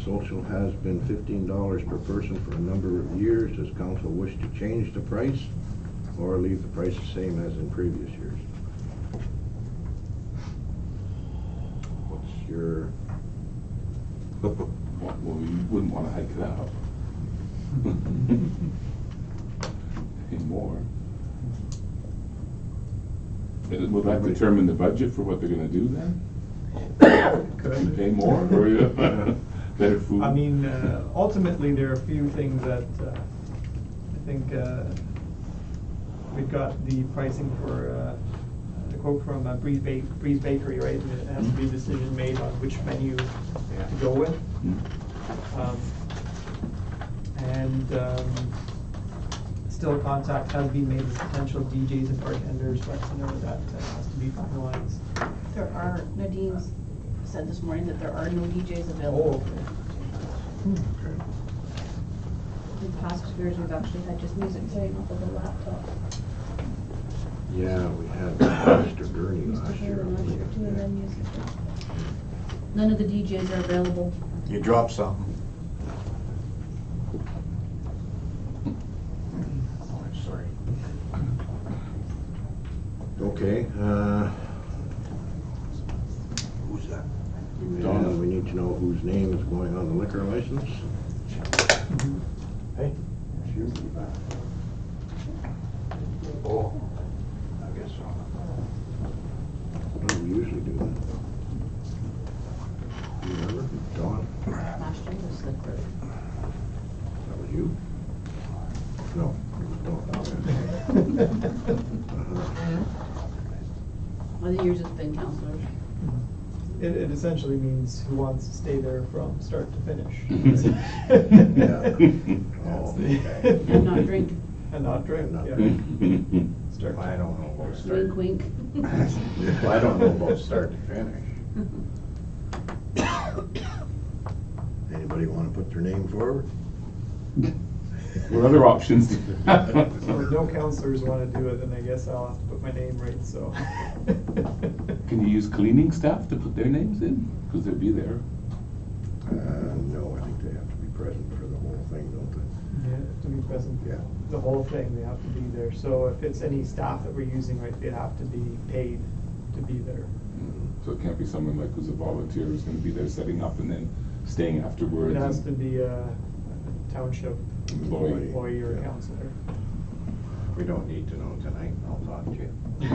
Social has been $15 per person for a number of years. Does council wish to change the price or leave the price the same as in previous years? What's your, Well, you wouldn't wanna hike it up. Any more. Will that determine the budget for what they're gonna do then? You pay more or you better food? I mean, ultimately, there are a few things that I think we've got the pricing for the quote from Breeze Bakery, right? And it has to be a decision made on which menu to go with. Still contact has been made with potential DJs and bartenders, but you know that has to be finalized. There are, Nadine's said this morning that there are no DJs available. In past years, we've actually had just music playing off of the laptop. yeah, we had Mr. Gurney Used to last play year. them last year too, and then music. None of the DJs are available. You dropped something. Oh, I'm sorry. Okay, Who's that? and we need to know whose name is going on the liquor license. Hey, it's you. Oh, I guess so. How do we usually do that? Do you remember? Dawn? Last year was Slipper. That was you? No, it was Dawn. Other years it's been counselors. It essentially means who wants to stay there from start to finish. Oh, okay. And not drink. And not drink, Not yeah. drink. Start to- I don't know about start. Wink, wink. I don't know about start to finish. Anybody want to put their name forward? What other options do you have? So if no counselors want to do it, then I guess I'll have to put my name right, so. Can you use cleaning staff to put their names in? Because they'll be there. No, I think they have to be present for the whole thing, don't they? Yeah, to be present. Yeah. The whole thing, they have to be there. So if it's any staff that we're using, right, they'd have to be paid to be there. So it can't be someone like who's a volunteer who's gonna be there setting up and then staying afterwards. It has and- to be a township Employee. employee or Yeah. counselor. We don't need to know tonight, I'll talk to you. Yeah.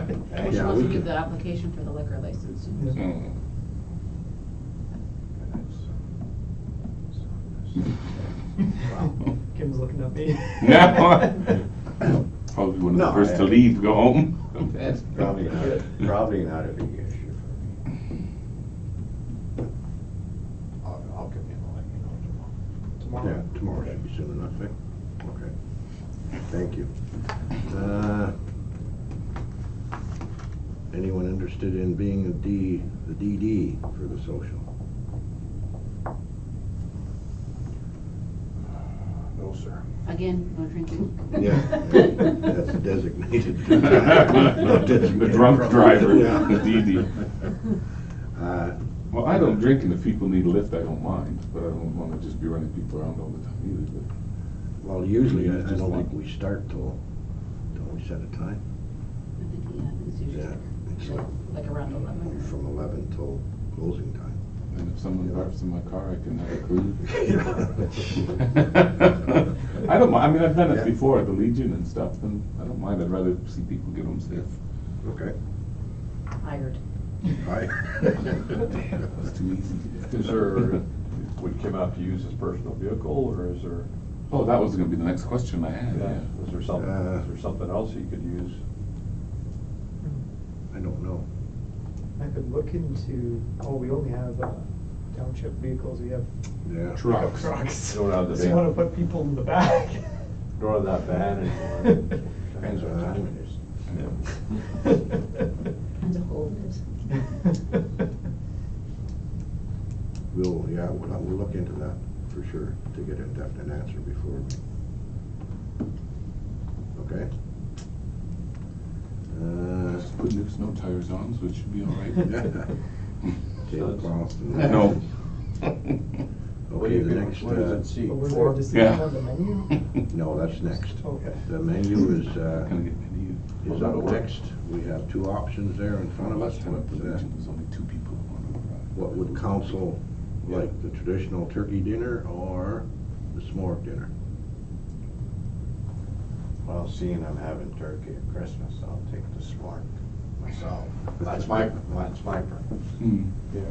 We should Yeah, also we give can- the application for the liquor license. Yeah. Mm. Wow. Kim's looking at me. No. Probably one of the No, first to leave, go home. Probably not a big issue for me. I'll come in and let you know tomorrow. Yeah, tomorrow should be soon enough, eh? Okay. Thank you. Anyone interested in being the DD for the social? No, sir. Again, no drinking. Yeah, that's designated. Not designated. The drunk driver, Yeah. the DD. Uh, Well, I don't drink, and if people need a lift, I don't mind, but I don't wanna just be running people around all the time either, but. Well, usually, I Just don't like- think we start till we set a time. I think, yeah, it's usually Yeah, it's like around 11 or. From 11 till closing time. And if someone barfs in my car, I can have a clue. Yeah. I don't mind, I mean, I've done it Yeah. before at the Legion and stuff, and I don't mind, I'd rather see people get home safe. Okay. Hired. Aye. It's too easy. Is there, would Kim have to use his personal vehicle, or is there, Oh, that was gonna be the next question I had, yeah. is there something else he could use? I don't know. I could look into, we only have township vehicles, we have Yeah. Trucks. trucks. You don't have the Just big- wanna put people in the back. Don't have that van anymore. Depends what time it is. Depends how cold it is. We'll look into that for sure to get a definite answer before. Okay? Just put new snow tires on, so it should be all right. Tablecloth. No. What do Okay, you the get, next, what does it see? Was there Four? a decision Yeah. on the menu? no, that's next. Okay. The menu is, Gonna get many. is up next. We have two options there in front of us. Last time I put it, there's only 2 people who wanted to ride. What would council like, the traditional turkey dinner or the s'more dinner? Well, seeing I'm having turkey at Christmas, I'll take the s'more myself. That's my preference. Hmm. Yeah.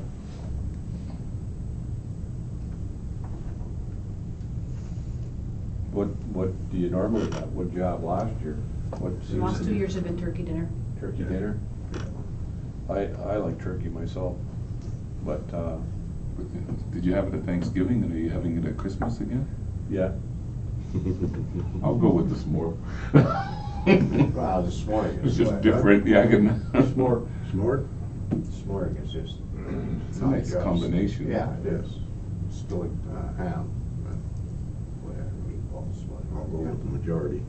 What do you normally have? What did you have last year? What The last season? 2 years have been turkey dinner. Turkey dinner? I like turkey myself, but, Did you have it at Thanksgiving, and are you having it at Christmas again? yeah. I'll go with the s'more. Well, the s'more It's is just what- different, yeah, I can. S'more. S'more? S'more is just. It's a nice combination. Yeah, it is. Still ham, but whatever, meatballs, whatever. I'll go with the majority.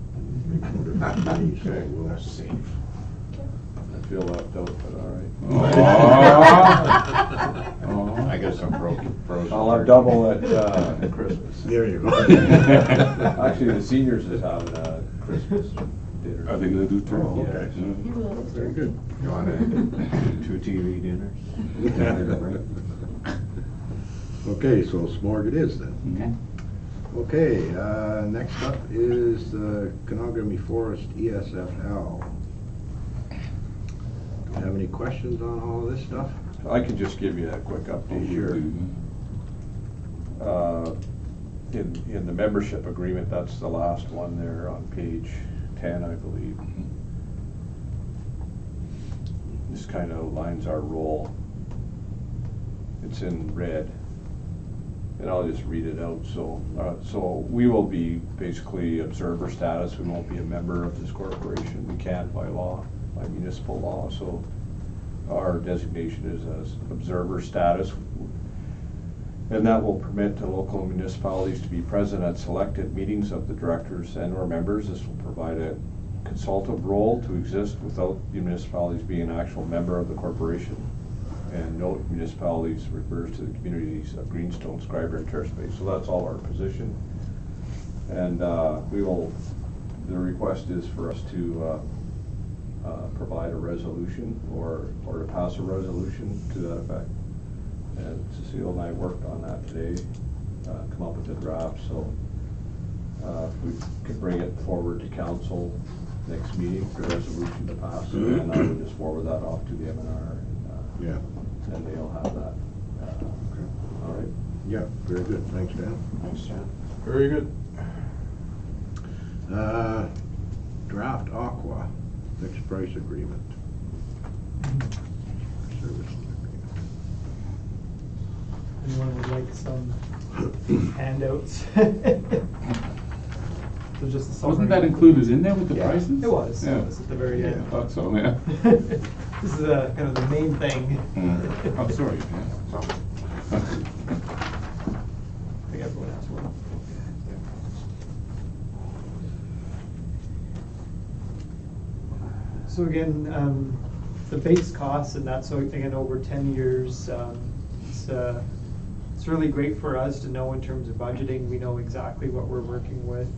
Make sure there's not many, so Okay, we'll- that's safe. I feel left out, but all right. Oh. I got some frozen. I'll have double at Christmas. There you go. Actually, the seniors is having a Christmas dinner. Are they gonna do turkey? Oh, okay. Yeah. He really likes Very turkey. good. You want 2 TV dinners? Okay, so s'more it is then. Mhm. Okay, next up is the Kenogami Forest ESFL. Do you have any questions on all of this stuff? I can just give you a quick update here. In the membership agreement, that's the last one there on page 10, I believe. This kind of outlines our role. It's in red, and I'll just read it out. So we will be basically observer status. We won't be a member of this corporation. We can't by law, by municipal law. So our designation is as observer status. And that will permit the local municipalities to be present at selected meetings of the directors and or members. This will provide a consultative role to exist without the municipalities being an actual member of the corporation. And note municipalities refers to the communities of Greenstone, Schreiber, and Terrace Bay. So that's all our position. And the request is for us to provide a resolution or to pass a resolution to that effect. And Cecile and I worked on that today, come up with a draft, so if we could bring it forward to council next meeting for a resolution to pass, and I would just forward that off to the MNR, Yeah. and they'll have that. All right? Yeah, very good. Thanks, Dan. Thanks, John. Very good. Draft Aqua, fixed price agreement. Service agreement. Anyone would like some handouts? So just a summary. Wasn't that included in there with the Yeah, prices? It was. Yeah. It was at the very I end. thought so, yeah. This is kind of the main thing. I'm sorry, yeah. I think everyone has one. So again, the base costs, and that's again over 10 years. It's really great for us to know in terms of budgeting. We know exactly what we're working with.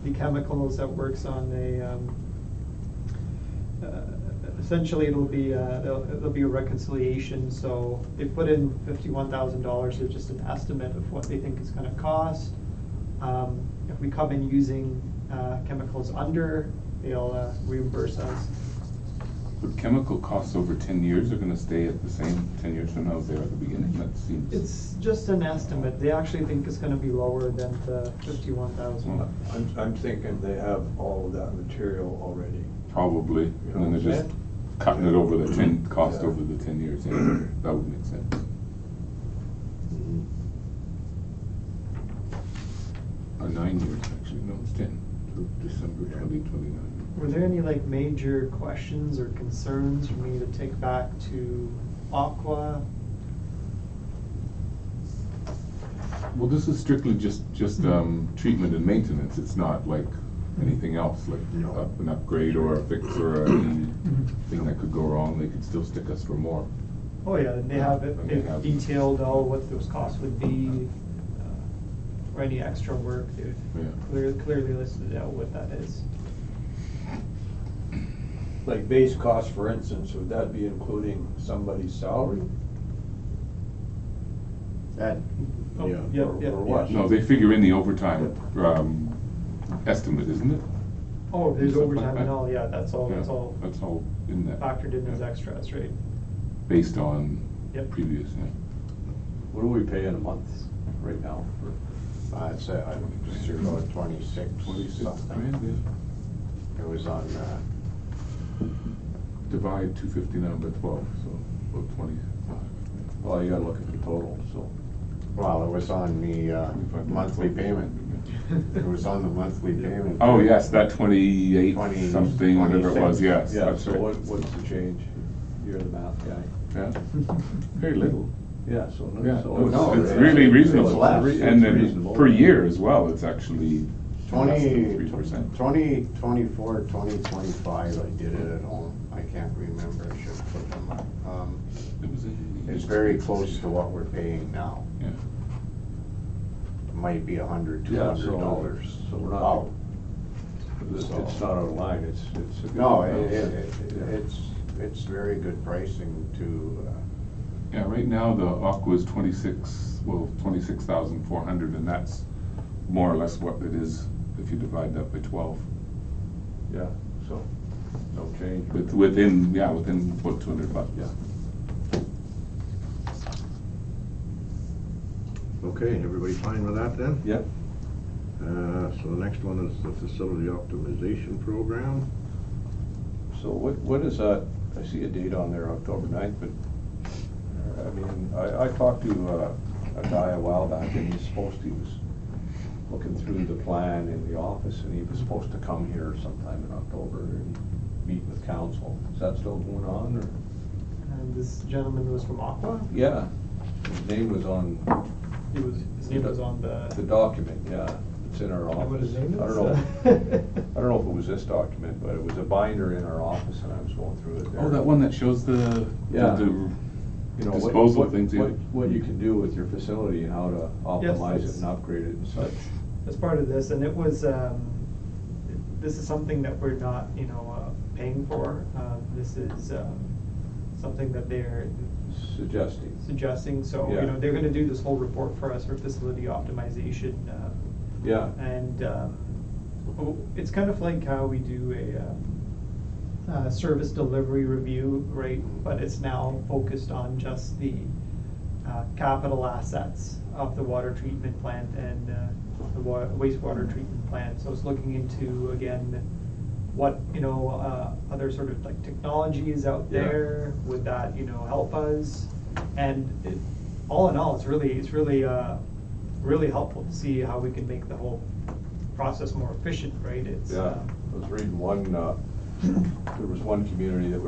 The chemicals that works on essentially it'll be a reconciliation. So they put in $51,000. It's just an estimate of what they think it's going to cost. If we come in using chemicals under, they'll reimburse us. But chemical costs over 10 years are gonna stay at the same 10 years from now as they were at the beginning? That seems. It's just an estimate. They actually think it's going to be lower than the 51,000. I'm thinking they have all of that material already. Probably, and then they're just cutting it over the 10, cost Yeah. over the 10 years, yeah, that would make sense. And 9 years, actually, no, it's 10, to December 2029. Were there any like major questions or concerns for me to take back to Aqua? Well, this is strictly just treatment and maintenance. It's not like anything else, like No. an upgrade or a fix or anything that could go wrong. They could still stick us for more. Oh yeah, and they have it, And they they've have- detailed all what those costs would be, or any extra work, they've Yeah. clearly listed out what that is. Like base cost, for instance, would that be including somebody's salary? That, Oh, Yeah. Yep, Or yep. what? No, they figure in the overtime estimate, isn't it? Oh, there's Something like overtime that. and all, yeah, that's all Yeah, that's all in that. factored in as Yeah. extras, right? Based on Yep. previous, yeah. What do we pay in a month right now for? I'd say, I'm sure about 26 26 something. grand, yeah. It was on, Divide 259 by 12, so about 25. Well, you gotta look at the total, so. well, it was on the 25 monthly payment. It was on the monthly payment. Oh, yes, that 28 20 something, whatever it was, 26. yes, Yeah, that's so right. what's the change? You're the math guy. Yeah, very little. Yeah, so. Yeah, so no, it's it's- really it's reasonable. less. And then reasonable. per year as well, it's actually less than 20, 3%. 2024, 2025, I did it at home. I can't remember, I should put them up. It was It's very close to what we're paying now. Yeah. Might be $100, Yeah, $200. so we're not- Wow. It's not out of line, it's a good No, amount. it's very good pricing to, Yeah, right now, the Aqua is 26,400, and that's more or less what it is if you divide that by 12. Yeah, so, no change. Within about $200, yeah. Okay, everybody fine with that then? Yep. So the next one is the facility optimization program. So what is that, I see a date on there, October 9th, but, I mean, I talked to a guy a while back, and he was looking through the plan in the office, and he was supposed to come here sometime in October and meet with council. Is that still going on, or? And this gentleman was from Aqua, Yeah, his name was on his name was on the the, document, yeah, it's in our office. what his name is? I don't know, I don't know if it was this document, but it was a binder in our office, and I was going through it there. Oh, that one that shows the Yeah. You know, disposal things, yeah. what you can do with your facility and how to optimize it that's- and upgrade it and such. as part of this, and it was, this is something that we're not, paying for. This is, something that they're Suggesting. suggesting, Yeah. they're gonna do this whole report for us for facility optimization. Yeah, And, it's kind of like how we do a service delivery review, right? But it's now focused on just the capital assets of the water treatment plant and the wastewater treatment plant. So it's looking into, again, what, other sort of like technologies out Yeah. there, would that, help us? And all in all, it's really really helpful to see how we can make the whole process more efficient, right? It's, yeah. I was reading one, there was one community that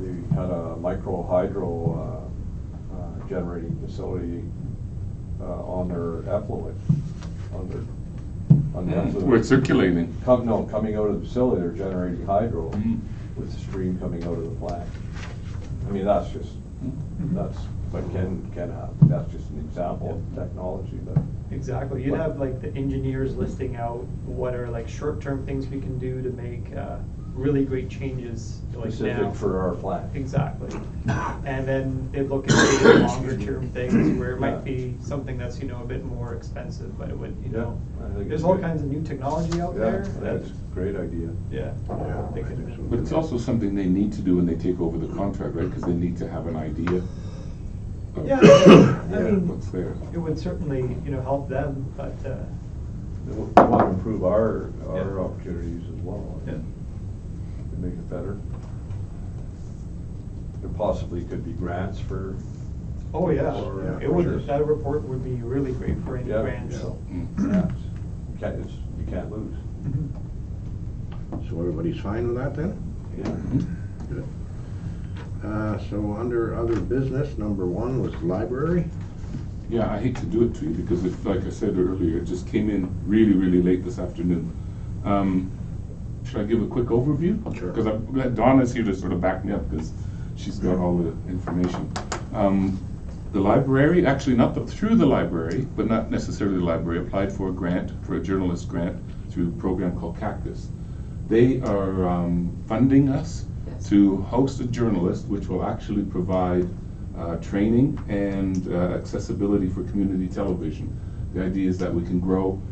they had a micro hydro generating facility on their effluent, on the effluent. We're circulating. Coming out of the facility, they're generating hydro Mm. with the stream coming out of the plant. I mean, that's what can happen, that's just an example of technology, but. exactly, you'd have like the engineers listing out what are like short-term things we can do to make really great changes like now. Specific for our plant. Exactly. And then they'd look at maybe longer-term things where it Yeah. might be something that's, a bit more expensive, but it would, Yeah, I think there's it's all good. kinds of new technology out there. That's a great idea. Yeah. Yeah, They I can- think so. But it's also something they need to do when they take over the contract, right? Because they need to have an idea of Yeah, I mean, what's there. it would certainly, help them, but, We want to improve our Yeah. opportunities as well. Yeah. To make it better. There possibly could be grants for. oh yeah, Or, it would, sure. that report would be really great for any Yeah, grants. so, Mm. grants. You can't lose. So everybody's fine with that then? Yeah. Good. So under other business, number 1 was library. Yeah, I hate to do it to you because it, like I said earlier, it just came in really, really late this afternoon. Should I give a quick overview? Sure. Because I'm glad Donna's here to sort of back me up because she's got all the information. The library, actually not through the library, but not necessarily the library, applied for a grant, for a journalist grant through a program called Cactus. They are funding us to host a journalist which will actually provide training and accessibility for community television. The idea is that we can grow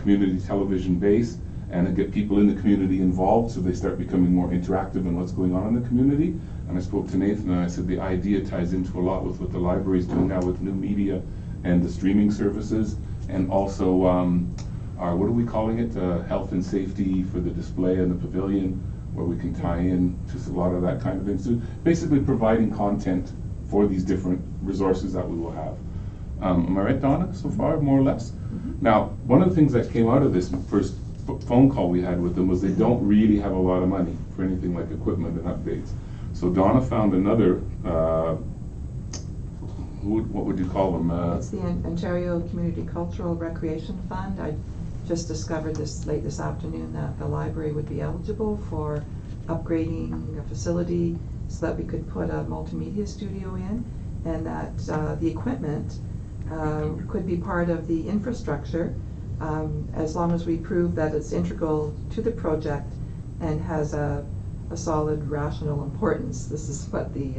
community television base and get people in the community involved so they start becoming more interactive in what's going on in the community. And I spoke to Nathan and I said the idea ties into a lot with what the library is doing now with new media and the streaming services, and also our, what are we calling it, health and safety for the display and the pavilion, where we can tie in to a lot of that kind of thing. So basically providing content for these different resources that we will have. Am I right, Donna, so far, more or less? Now, one of the things that came out of this first phone call we had with them was they don't really have a lot of money for anything like equipment and updates. So Donna found another, what would you call them? It's the Ontario Community Cultural Recreation Fund. I just discovered late this afternoon that the library would be eligible for upgrading a facility so that we could put a multimedia studio in, and that the equipment could be part of the infrastructure as long as we prove that it's integral to the project and has a solid rational importance. This is what the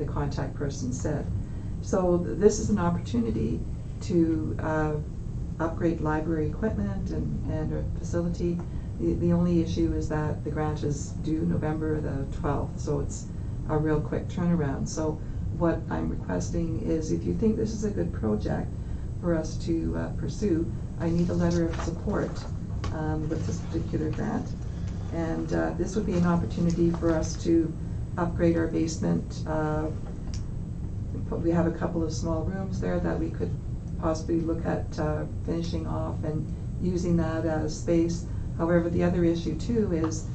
contact person said. So this is an opportunity to upgrade library equipment and a facility. The only issue is that the grant is due November the 12th, so it's a real quick turnaround. So what I'm requesting is, if you think this is a good project for us to pursue, I need a letter of support with this particular grant. And this would be an opportunity for us to upgrade our basement. We have a couple of small rooms there that we could possibly look at finishing off and using that as space. However, the other issue too is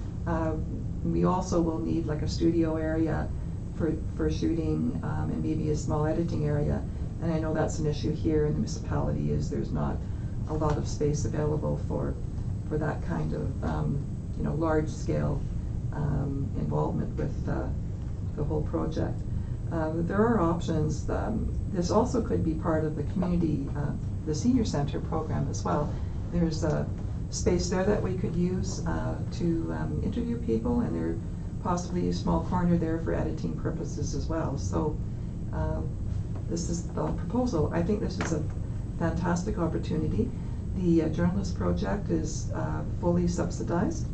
we also will need like a studio area for shooting and maybe a small editing area. And I know that's an issue here in the municipality, is there's not a lot of space available for that kind of large scale involvement with the whole project. There are options. This also could be part of the community, the senior center program as well. There's a space there that we could use to interview people, and there's possibly a small corner there for editing purposes as well. So this is the proposal. I think this is a fantastic opportunity. The journalist project is fully subsidized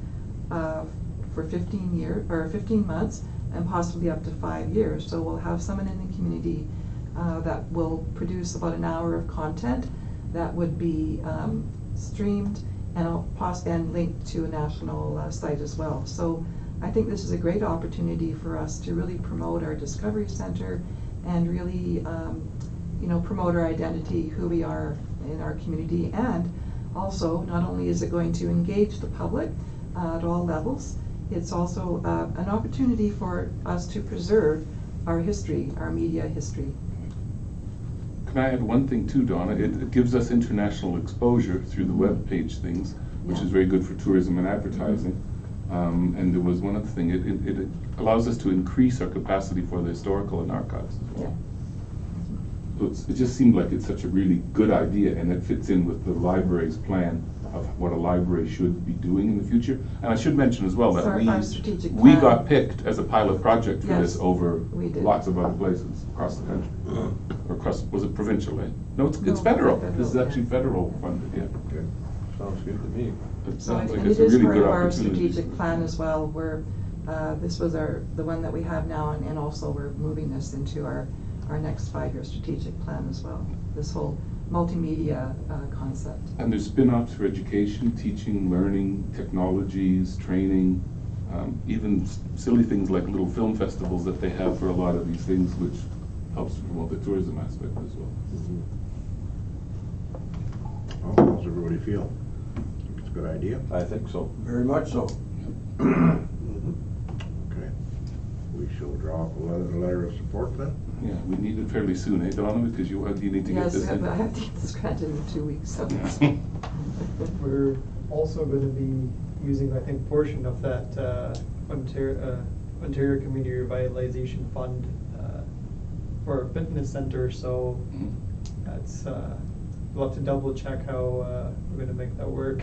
for 15 months and possibly up to 5 years. So we'll have someone in the community that will produce about an hour of content that would be streamed and possibly linked to a national site as well. So I think this is a great opportunity for us to really promote our Discovery Center and really promote our identity, who we are in our community. And also, not only is it going to engage the public at all levels, it's also an opportunity for us to preserve our history, our media history. Can I add one thing too, Donna? It gives us international exposure through the web page things, which is very good for tourism and advertising. And there was one other thing, it allows us to increase our capacity for the historical and archives as well. So it just seemed like it's such a really good idea, and it fits in with the library's plan of what a library should be doing in the future. And I should mention as well that we got picked as a pilot project for this over lots of other places across the country. Or across, was it provincial, eh? No, it's federal. This is actually federal funded, yeah. Good. Sounds good to me. It sounds like And it's it a is really part good of our opportunity. strategic plan as well, where this was the one that we have now, and also we're moving this into our next 5-year strategic plan as well, this whole multimedia concept. And there's spin-offs for education, teaching, learning, technologies, training, even silly things like little film festivals that they have for a lot of these things, which helps promote the tourism aspect as well. feel? Think it's a good idea? I think so. Very much so. Okay. We shall draw up a letter of support then? Yeah, we need it fairly soon, eh, Donna, because you need to get Yes, this in. I have to get this granted in 2 weeks, so. Yeah. We're also going to be using, I think, portion of that Ontario Community Revitalization Fund for a fitness center, so Mhm. that's, we'll have to double check how we're going to make that work.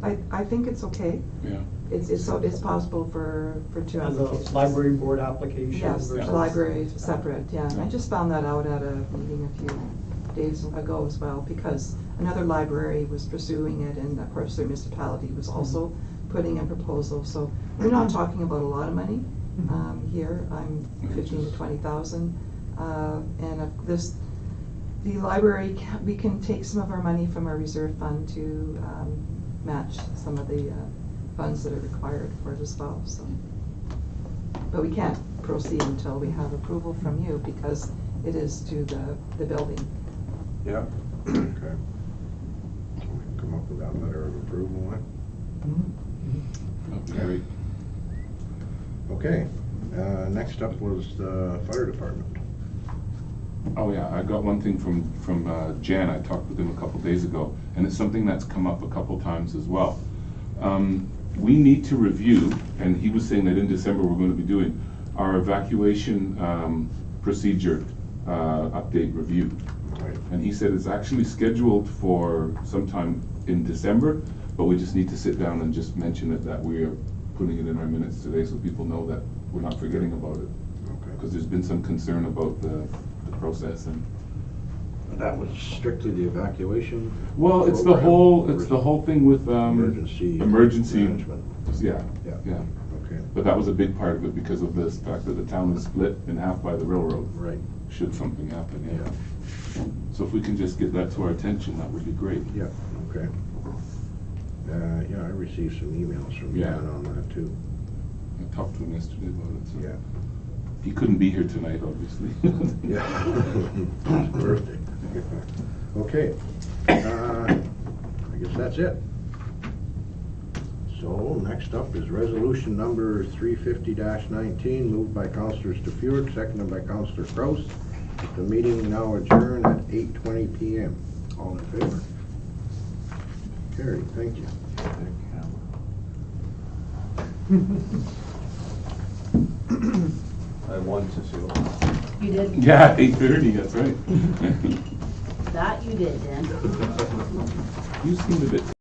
I think it's okay. Yeah. It's possible for two As applications. a library board application Yes, versus. the library is separate, yeah. I just found that out at a meeting a few days ago as well, because another library was pursuing it, and of course their municipality was also putting in proposals. So we're not talking about a lot of money here. I'm 15 to 20,000, and the library, we can take some of our money from our reserve fund to match some of the funds that are required for it as well, so. But we can't proceed until we have approval from you, because it is to the building. Yeah. Okay. We can come up with that letter of approval, That'd be great. Okay, next up was the fire department. Oh, yeah, I got one thing from Jan. I talked with him a couple days ago, and it's something that's come up a couple times as well. We need to review, and he was saying that in December we're going to be doing our evacuation procedure update review. Right. And he said it's actually scheduled for sometime in December, but we just need to sit down and just mention it, that we are putting it in our minutes today so people know that we're not forgetting about it. Okay. Because there's been some concern about the process and. That was strictly the evacuation? Well, it's the whole thing with Emergency management. Yeah, Yeah. yeah. Okay, But that was a big part of it because of this fact that the town is split in half by the railroad. right, Should something happen, yeah. yeah, So if we can just get that to our attention, that would be great. yeah, okay. Yeah, I received some emails from Yeah. Jan on that too. I talked to him yesterday about it, so. Yeah. He couldn't be here tonight, obviously. Yeah. It's birthday. Okay, I guess that's it. So, next up is resolution number 350-19, moved by Councillor Stefure, seconded by Councillor Kraus. The meeting now adjourned at 8:20 p.m. All in favor? Carried, thank you. I won, Cecile. You did, Yeah, 8:30, that's right. that you did, Dan. You seemed a bit